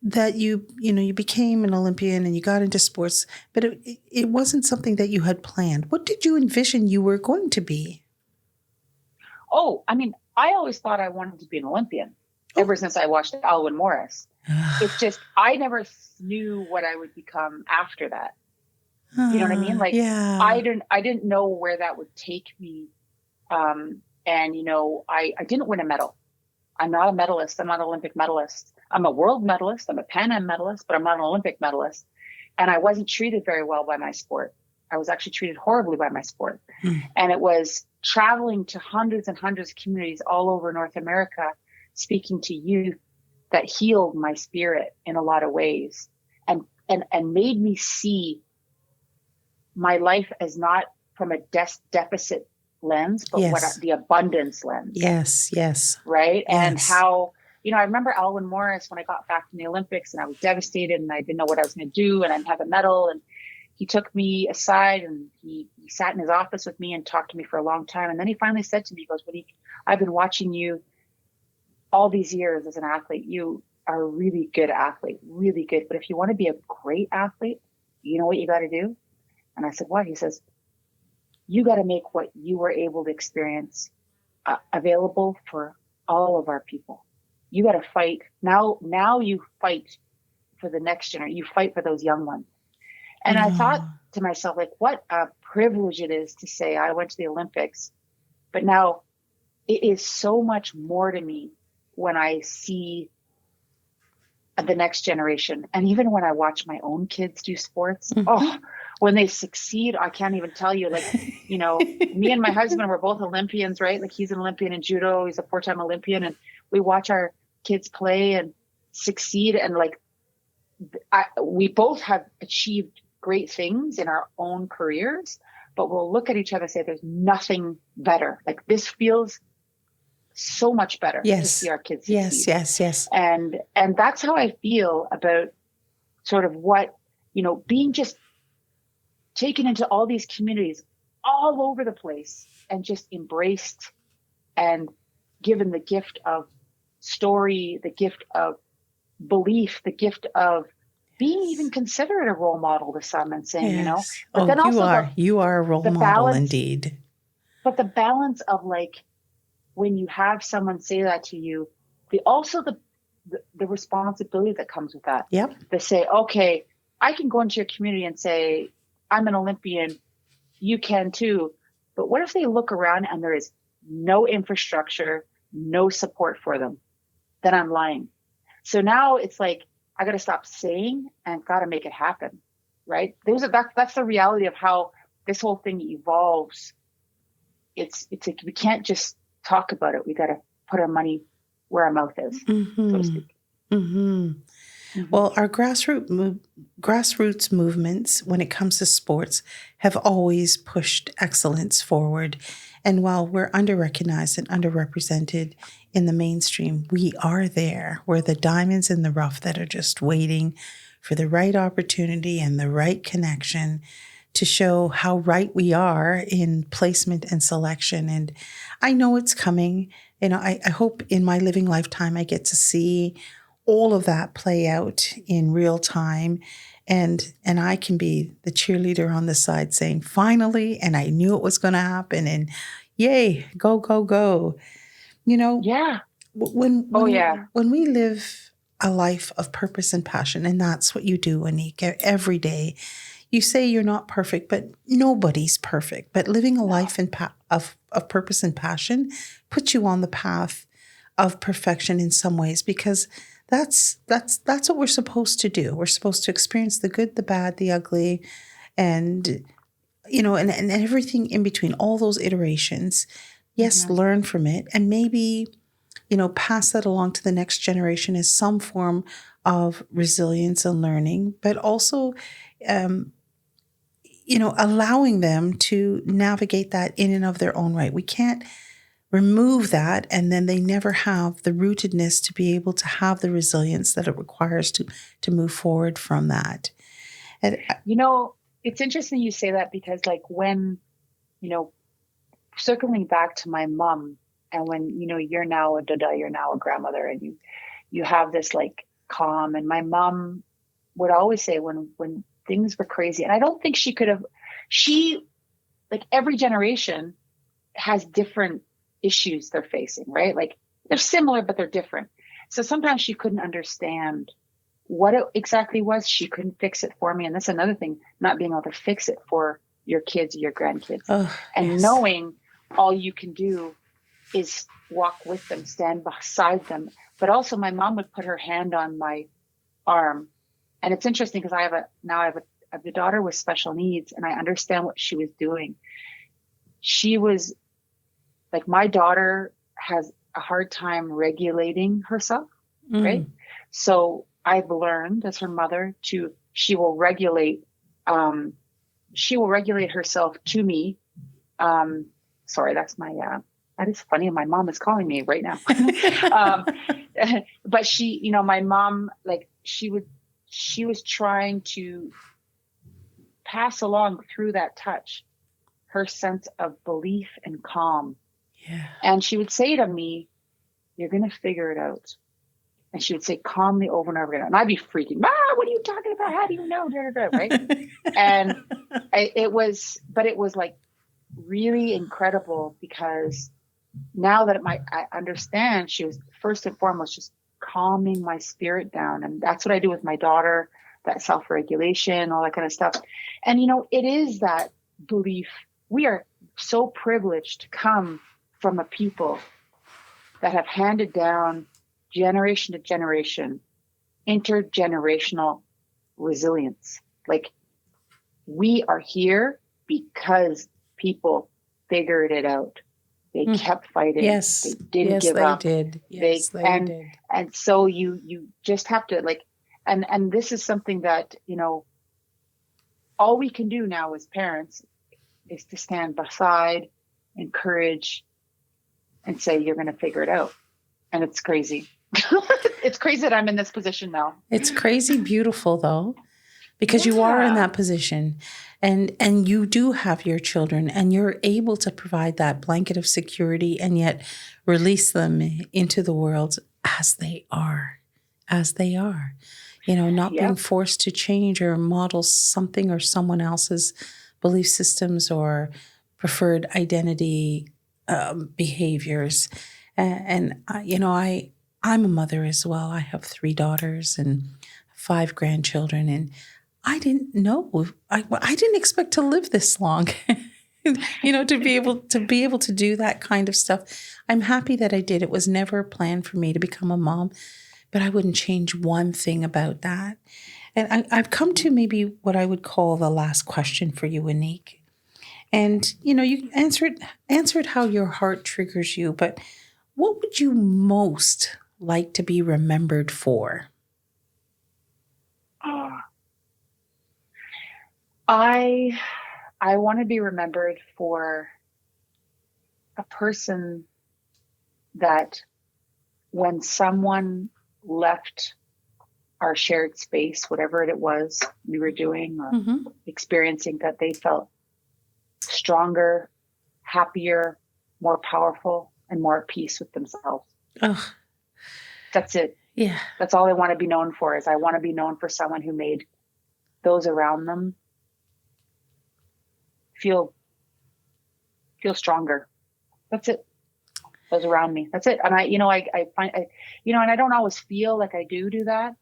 that you became an Olympian and you got into sports, but it wasn't something that you had planned. What did you envision you were going to be? Oh, I mean, I always thought I wanted to be an Olympian ever since I watched Alwyn Morris. It's just, I never knew what I would become after that. You know what I mean? Like Yeah. I didn't know where that would take me. And I didn't win a medal. I'm not a medalist. I'm not an Olympic medalist. I'm a world medalist. I'm a Pan Am medalist, but I'm not an Olympic medalist. And I wasn't treated very well by my sport. I was actually treated horribly by my sport. And it was traveling to hundreds and hundreds of communities all over North America, speaking to youth, that healed my spirit in a lot of ways, and made me see my life as not from a deficit lens, but Yes. the abundance lens. Yes. Yes. Right. Yes. And how, I remember Alwyn Morris when I got back from the Olympics, and I was devastated and I didn't know what I was going to do. And I didn't have a medal. And he took me aside and he sat in his office with me and talked to me for a long time. And then he finally said to me, he goes, Waneek, I've been watching you all these years as an athlete. You are a really good athlete, really good. But if you want to be a great athlete, you know what you got to do? And I said, what? He says, you got to make what you were able to experience available for all of our people. You got to fight. Now you fight for the next generation. You fight for those young ones. And I thought to myself, like, what a privilege it is to say I went to the Olympics. But now it is so much more to me when I see the next generation. And even when I watch my own kids do sports, when they succeed, I can't even tell you, like, me and my husband were both Olympians, right? Like, he's an Olympian in judo. He's a 4-time Olympian. And we watch our kids play and succeed. And like, we both have achieved great things in our own careers, but we'll look at each other and say, there's nothing better. Like, this feels so much better to see our kids succeed. Yes. And that's how I feel about sort of what, being just taken into all these communities all over the place and just embraced and given the gift of story, the gift of belief, the gift of being even considered a role model to some, and saying, but then also you are a role model balance, indeed. But the balance of, like, when you have someone say that to you, the responsibility that comes with that. Yep. They say, okay, I can go into your community and say, I'm an Olympian, you can too. But what if they look around and there is no infrastructure, no support for them? Then I'm lying. So now it's like, I got to stop saying and got to make it happen. Right. That's the reality of how this whole thing evolves. It's like, we can't just talk about it. We got to put our money where our mouth is, so to speak. Well, our grassroots movements, when it comes to sports, have always pushed excellence forward. And while we're under-recognized and underrepresented in the mainstream, we are there. We're the diamonds in the rough that are just waiting for the right opportunity and the right connection to show how right we are in placement and selection. And I know it's coming. I hope in my living lifetime I get to see all of that play out in real time. And I can be the cheerleader on the side saying, finally, and I knew it was going to happen, and yay, go, go, go. Yeah. When we live a life of purpose and passion, and that's what you do, Waneek, every day. You say you're not perfect, but nobody's perfect. But living a life of purpose and passion puts you on the path of perfection in some ways, because that's what we're supposed to do. We're supposed to experience the good, the bad, the ugly, and and everything in between, all those iterations. Yes, learn from it, and maybe pass that along to the next generation as some form of resilience and learning, but also allowing them to navigate that in and of their own right. We can't remove that, and then they never have the rootedness to be able to have the resilience that it requires to move forward from that. And it's interesting you say that, because like when, circling back to my mom, and when, you're now a dada, you're now a grandmother, and you have this like calm. And my mom would always say when things were crazy, and I don't think like every generation has different issues they're facing, right? Like they're similar, but they're different. So sometimes she couldn't understand what it exactly was, she couldn't fix it for me. And that's another thing, not being able to fix it for your kids or your grandkids. Oh, And yes. knowing all you can do is walk with them, stand beside them. But also my mom would put her hand on my arm. And it's interesting because I have a daughter with special needs, and I understand what she was doing. She was like, my daughter has a hard time regulating herself, right? So I've learned as her mother she will regulate herself to me. Sorry, that's my, that is funny. My mom is calling me right now. But she, you know, my mom, like she was trying to pass along through that touch her sense of belief and calm. Yeah. And she would say to me, "You're going to figure it out." And she would say calmly over and over again. And I'd be freaking, what are you talking about? How do you know? Right? And it was like really incredible, because now that I understand, she was first and foremost just calming my spirit down. And that's what I do with my daughter, that self-regulation, all that kind of stuff. And, you know, it is that belief. We are so privileged to come from a people that have handed down generation to generation, intergenerational resilience. Like, we are here because people figured it out. They kept fighting. Yes. They didn't give up. Did. Yes, they did. And so you just have to, like, and this is something that, you know, all we can do now as parents is to stand beside, encourage, and say, you're going to figure it out. And it's crazy. It's crazy that I'm in this position now. It's crazy beautiful, though, because you are in that position, and you do have your children, and you're able to provide that blanket of security and yet release them into the world as they are, you know, not being forced to change or model something or someone else's belief systems or preferred identity behaviors. And you know, I'm a mother as well. I have 3 daughters and 5 grandchildren, and I didn't know. I didn't expect to live this long. You know, to be able to do that kind of stuff. I'm happy that I did. It was never planned for me to become a mom, but I wouldn't change one thing about that. And I've come to maybe what I would call the last question for you, Waneek. And, you know, you answered how your heart triggers you, but what would you most like to be remembered for? I want to be remembered for a person that, when someone left our shared space, whatever it was we were doing or experiencing, that they felt stronger, happier, more powerful, and more at peace with themselves. Oh. That's it. Yeah. That's all I want to be known for. Is I want to be known for someone who made those around them feel stronger. That's it. Those around me. That's it. And I find, and I don't always feel like I do that,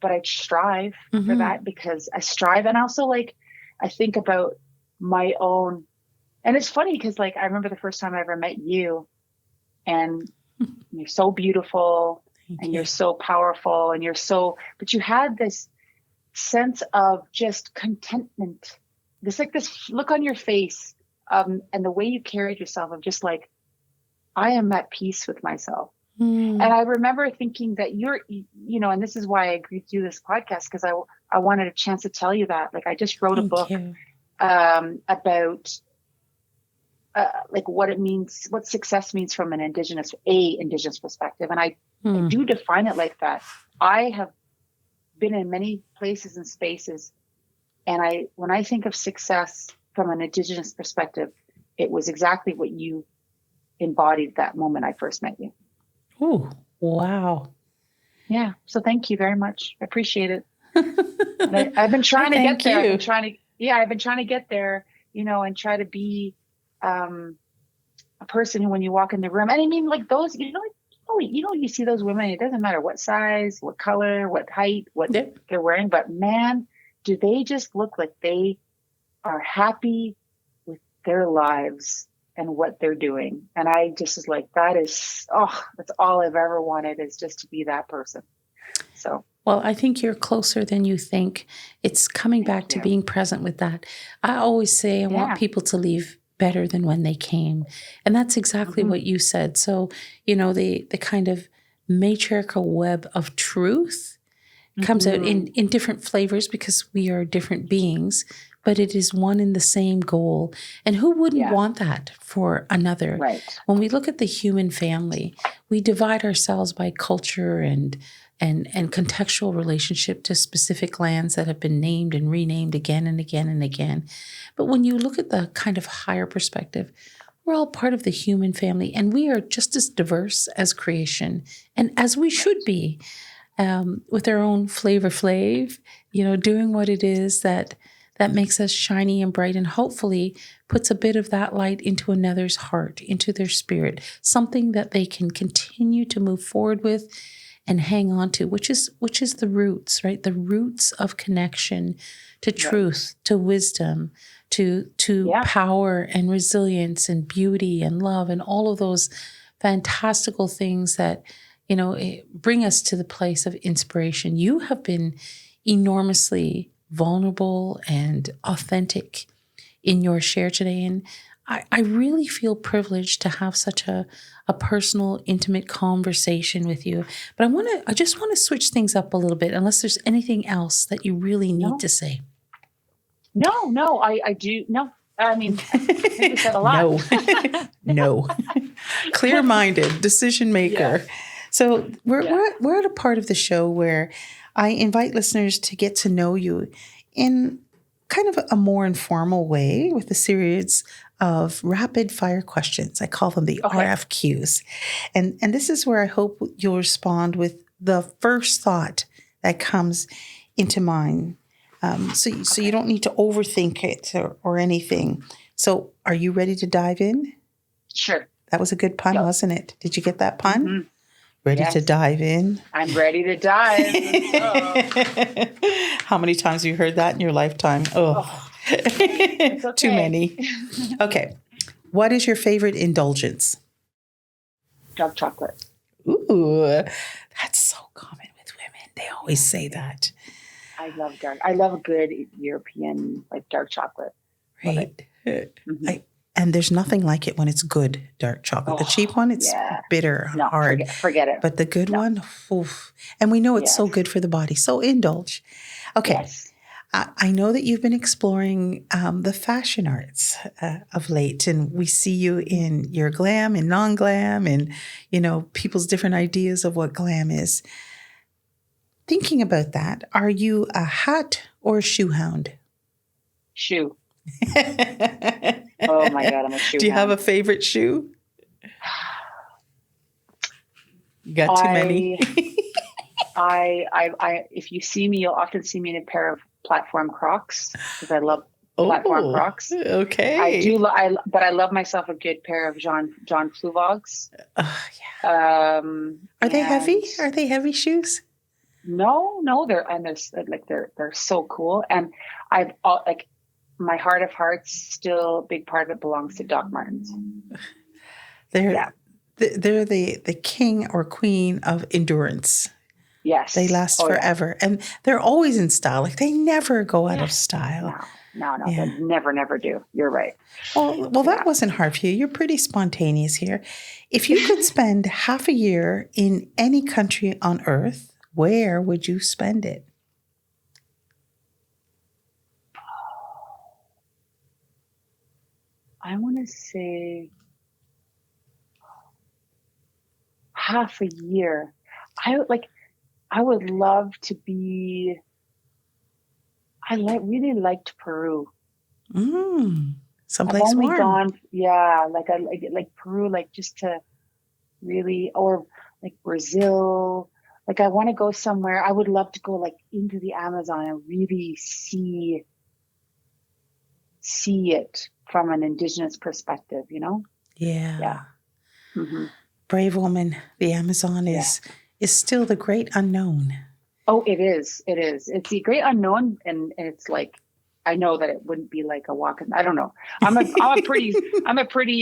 but I strive for that, because I strive. And also, like, I think about my own, and it's funny because, like, I remember the first time I ever met you, and you're so beautiful and you're so powerful and but you had this sense of just contentment, this look on your face, and the way you carried yourself of just like, I am at peace with myself. And I remember thinking that and this is why I agreed to do this podcast, because I wanted a chance to tell you that. Like, I just wrote a book about like what it means, what success means from an Indigenous perspective. And I do define it like that. I have been in many places and spaces, and when I think of success from an Indigenous perspective, it was exactly what you embodied that moment I first met you. Oh, wow. Yeah. So thank you very much. I appreciate it. I've been trying to get there. I've been trying to get there, and try to be a person who, when you walk in the room, and I mean, like those, like oh, you see those women, it doesn't matter what size, what color, what height, what Yep. they're wearing, but man, do they just look like they are happy with their lives and what they're doing. And I just was like, that's all I've ever wanted, is just to be that person. So. Well, I think you're closer than you think. It's coming back to being present with that. I always say I want people to leave better than when they came. And that's exactly what you said. So, the kind of matriarchal web of truth comes out in different flavors because we are different beings, but it is one and the same goal. And who wouldn't want that for another? Right. When we look at the human family, we divide ourselves by culture and contextual relationship to specific lands that have been named and renamed again and again and again. But when you look at the kind of higher perspective, we're all part of the human family, and we are just as diverse as creation, and as we should be, with our own flavor flav, doing what it is that makes us shiny and bright, and hopefully puts a bit of that light into another's heart, into their spirit, something that they can continue to move forward with and hang on to, which is the roots, right? The roots of connection to truth, to wisdom, to power and resilience and beauty and love and all of those fantastical things that, bring us to the place of inspiration. You have been enormously vulnerable and authentic in your share today. And I really feel privileged to have such a personal, intimate conversation with you. But I just want to switch things up a little bit, unless there's anything else that you really need to say. No, I do. No, I mean, I think we said a lot. No. Clear-minded decision maker. Yeah. So we're at a part of the show where I invite listeners to get to know you in kind of a more informal way with a series of rapid fire questions. I call them the RFQs. And this is where I hope you'll respond with the first thought that comes into mind. So you don't need to overthink it or anything. So are you ready to dive in? Sure. That was a good pun, wasn't it? Did you get that pun? Mm-hmm. Ready to dive in? I'm ready to dive. How many times have you heard that in your lifetime? It's okay. Too many. Okay. What is your favorite indulgence? Dark chocolate. Ooh, that's so common with women. They always say that. I love a good European, dark chocolate. Right. And there's nothing like it when it's good dark chocolate. The cheap one, it's bitter, hard. Forget it. But the good one, oof. And we know it's so good for the body. So indulge. Okay. Yes. I know that you've been exploring the fashion arts of late, and we see you in your glam and non-glam and, people's different ideas of what glam is. Thinking about that, are you a hat or a shoe hound? Shoe. Oh my God, I'm a shoe hound. Do you have a favorite shoe? You got too many. I if you see me, you'll often see me in a pair of platform Crocs, because I love platform Crocs. Okay. I do, but I love myself a good pair of John Fluvogs. Are they heavy? Are they heavy shoes? No, they're so cool. And I've my heart of hearts, still a big part of it belongs to Doc Martens. They're the king or queen of endurance. Yes. They last forever. Yeah. And they're always in style. They never go out of style. No. Yeah. They never do. You're right. Well, that wasn't hard for you. You're pretty spontaneous here. If you could spend half a year in any country on earth, where would you spend it? I want to say half a year. I would love to be. Really liked Peru. Someplace I've only warm. gone. Yeah, I like Peru, just to really, or Brazil. I want to go somewhere. I would love to go into the Amazon and really see it from an Indigenous perspective. Yeah. Mm-hmm. brave woman, the Amazon, is still the great unknown. Oh, it is. It is. It's the great unknown, and it's like, I know that it wouldn't be like a walk in. I don't know. I'm a pretty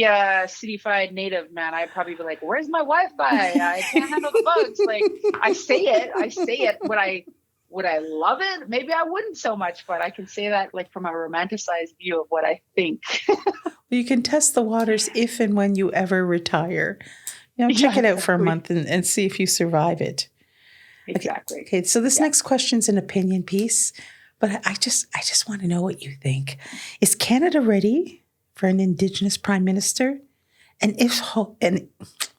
cityfied native, man. I'd probably be like, "Where's my Wi-Fi? I can't handle the bugs." Like, I say it. Would I love it? Maybe I wouldn't so much, but I can say that like from a romanticized view of what I think. You can test the waters if and when you ever retire. Check it out for a month and see if you survive it. Exactly. Okay, so this next question's an opinion piece, but I just want to know what you think. Is Canada ready for an Indigenous Prime Minister? And oh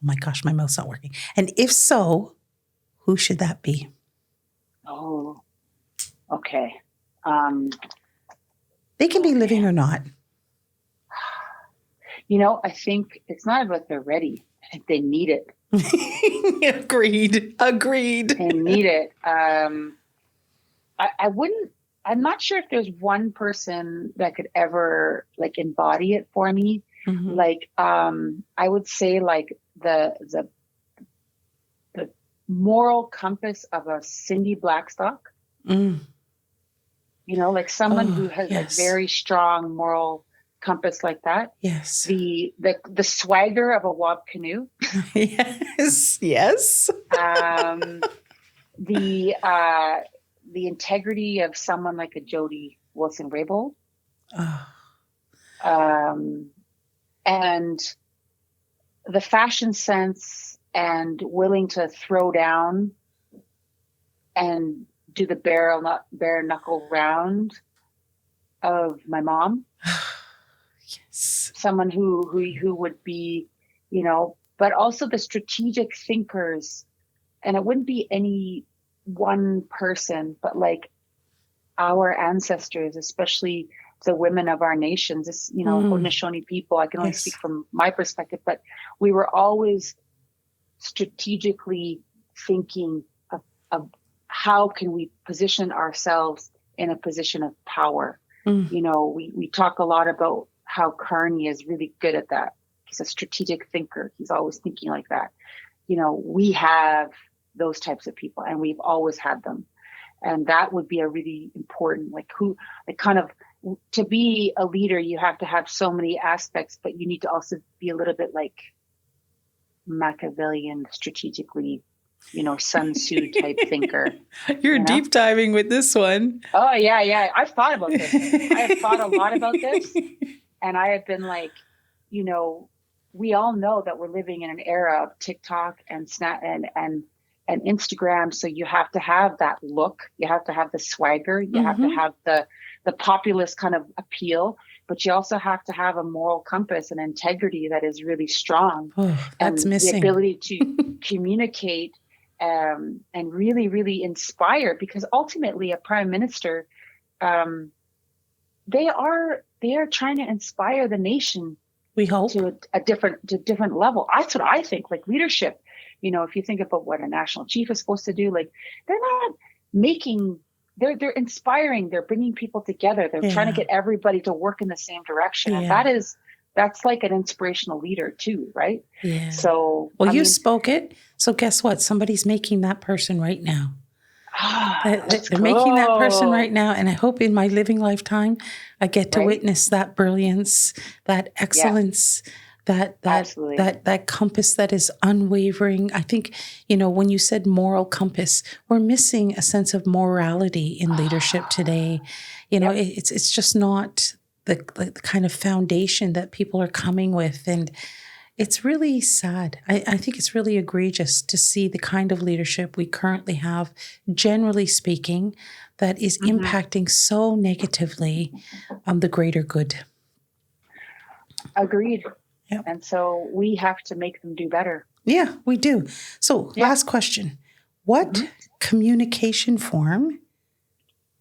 my gosh, my mouth's not working. And if so, who should that be? Oh, okay. They can be living or not. I think it's not about they're ready. I think they need it. Agreed. They need it. I'm not sure if there's one person that could ever like embody it for me. Mm-hmm. Like, I would say like the moral compass of a Cindy Blackstock, like someone who has a very strong moral compass like that. Yes. The swagger of a Wab Canoe. Yes. The integrity of someone like a Jody Wilson-Raybould. And the fashion sense and willing to throw down and do the bare knuckle round of my mom. Yes. Someone who would be, but also the strategic thinkers. And it wouldn't be any one person, but like our ancestors, especially the women of our nations, this, Haudenosaunee people. I can only speak from my perspective, but we were always strategically thinking of how can we position ourselves in a position of power. We talk a lot about how Carney is really good at that. He's a strategic thinker. He's always thinking like that. We have those types of people, and we've always had them. And that would be a really important, to be a leader, you have to have so many aspects, but you need to also be a little bit like Machiavellian, strategically, Sun Tzu type thinker. You're deep diving with this one. Oh, yeah. I've thought about this. I have thought a lot about this. And I have been like, we all know that we're living in an era of TikTok and Snap and Instagram. So you have to have that look. You have to have the swagger. You have to have the populist kind of appeal. But you also have to have a moral compass and integrity that is really strong. Oh, that's and missing. The ability to communicate and really, really inspire. Because ultimately, a prime minister, they are trying to inspire the nation. We hope to a different level. That's what I think. Like leadership, if you think about what a national chief is supposed to do, like they're not making. They're inspiring. They're bringing people together. They're trying to get everybody to work in the same direction, and that's like an inspirational leader too, right? Yeah. So you spoke it. So guess what? Somebody's making that person right now. They're making that person right now, and I hope in my living lifetime I get to witness that brilliance, that excellence, that compass that is unwavering. I think, when you said moral compass, we're missing a sense of morality in leadership today. It's just not the kind of foundation that people are coming with, and it's really sad. I think it's really egregious to see the kind of leadership we currently have, generally speaking, that is impacting so negatively on the greater good. Agreed. Yep. And so we have to make them do better. Yeah, we do. So last question. What communication form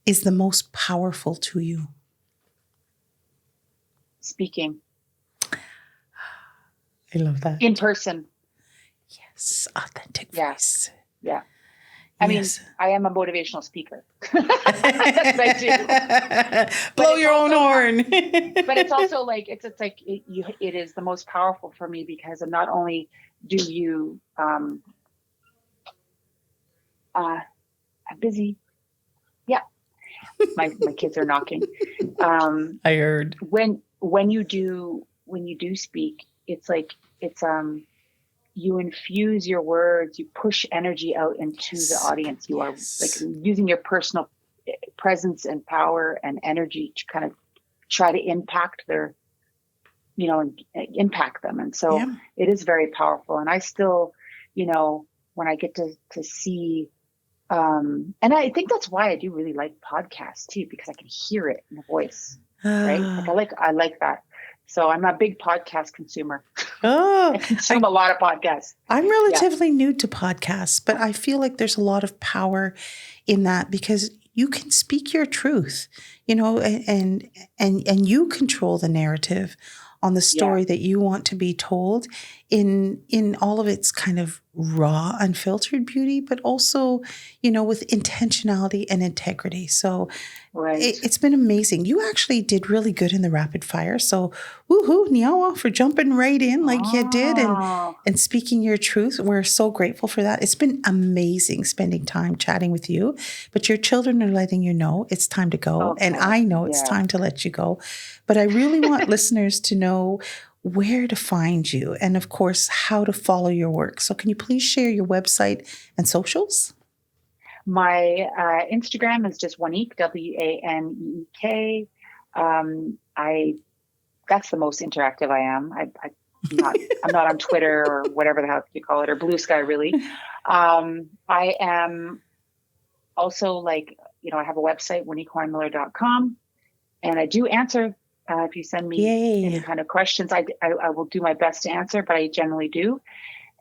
is the most powerful to you? Speaking. I love that. In person. Yes, authentic voice. Yeah. I mean, Yes. I am a motivational speaker. That's what I do. Blow your own horn. But it's also like, it is the most powerful for me because not only do you, I'm busy. Yeah. My kids are knocking. I heard. When you do speak, it's like, you infuse your words, you push energy out into the audience. You are like using your personal presence and power and energy to kind of try to impact impact them. And so it is very powerful. And I still, when I get to see, and I think that's why I do really like podcasts too, because I can hear it in the voice, right? Like I like that. So I'm a big podcast consumer. I consume a lot of podcasts. I'm relatively new to podcasts, but I feel like there's a lot of power in that because you can speak your truth, and you control the narrative on the story that you want to be told in all of its kind of raw, unfiltered beauty, but also, with intentionality and integrity. So it's been amazing. You actually did really good in the rapid fire. So woohoo, Niawa, for jumping right in like you did and speaking your truth. We're so grateful for that. It's been amazing spending time chatting with you, but your children are letting you know it's time to go. Okay. And I know it's time to let you go. But I really want listeners to know where to find you and, of course, how to follow your work. So can you please share your website and socials? My Instagram is just Waneek, Waneek. That's the most interactive I am. I'm not on Twitter or whatever the hell you call it, or Blue Sky, really. I am also I have a website, waneekhornmiller.com, and I do answer. If you send me any kind of questions, I will do my best to answer, but I generally do.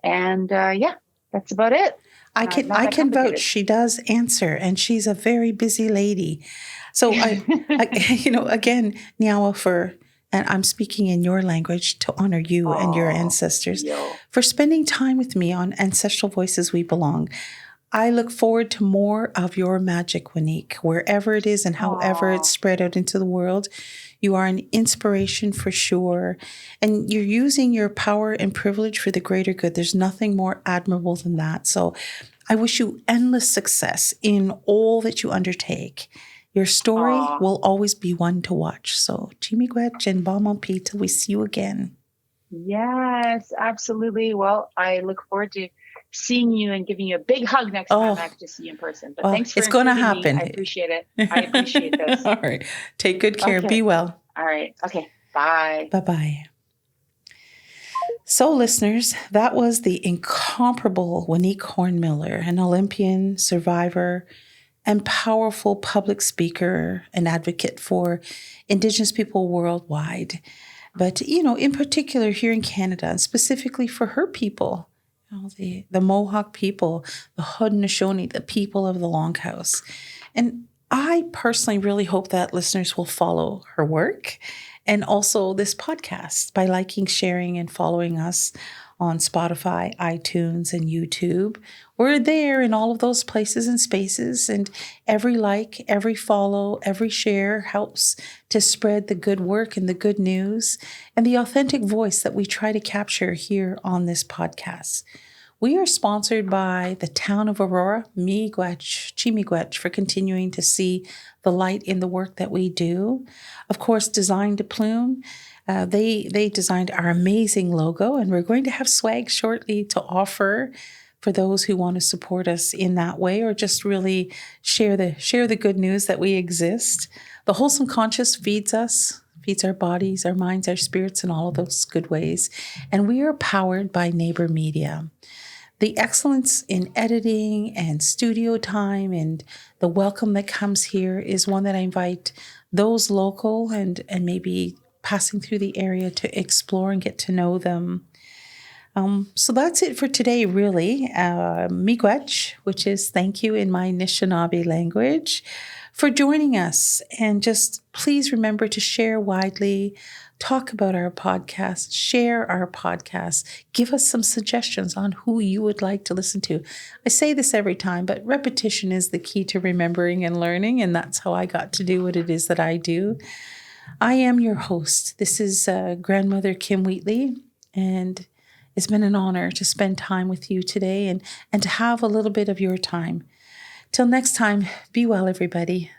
And that's about it. I can vouch. She does answer, and she's a very busy lady. So again, Niawa, and I'm speaking in your language to honor you and your ancestors for spending time with me on Ancestral Voices We Belong. I look forward to more of your magic, Waneek, wherever it is and however it's spread out into the world. You are an inspiration for sure. And you're using your power and privilege for the greater good. There's nothing more admirable than that. So I wish you endless success in all that you undertake. Your story will always be one to watch. So Chimigwech and Bamampi till we see you again. Yes, absolutely. Well, I look forward to seeing you and giving you a big hug next time I have to see you in person. But thanks for it's going to happen. I appreciate it. I appreciate this. All right. Take good care. Okay. Be well. All right. Okay. Bye. Bye-bye. So, listeners, that was the incomparable Waneek Horn-Miller, an Olympian, survivor, and powerful public speaker and advocate for Indigenous people worldwide. But, in particular here in Canada, and specifically for her people, the Mohawk people, the Haudenosaunee, the people of the Longhouse. And I personally really hope that listeners will follow her work and also this podcast by liking, sharing, and following us on Spotify, iTunes, and YouTube. We're there in all of those places and spaces, and every like, every follow, every share helps to spread the good work and the good news and the authentic voice that we try to capture here on this podcast. We are sponsored by the town of Aurora, Chimigwech, for continuing to see the light in the work that we do. Of course, Design to Plume. They designed our amazing logo, and we're going to have swag shortly to offer for those who want to support us in that way, or just really share the good news that we exist. The Wholesome Conscious feeds us, feeds our bodies, our minds, our spirits, in all of those good ways. And we are powered by Neighbor Media. The excellence in editing and studio time and the welcome that comes here is one that I invite those local and maybe passing through the area to explore and get to know them. So that's it for today, really. Miigwech, which is thank you in my Anishinaabe language, for joining us. And just please remember to share widely, talk about our podcast, share our podcast, give us some suggestions on who you would like to listen to. I say this every time, but repetition is the key to remembering and learning, and that's how I got to do what it is that I do. I am your host. This is Grandmother Kim Wheatley, and it's been an honor to spend time with you today and to have a little bit of your time. Till next time, be well, everybody.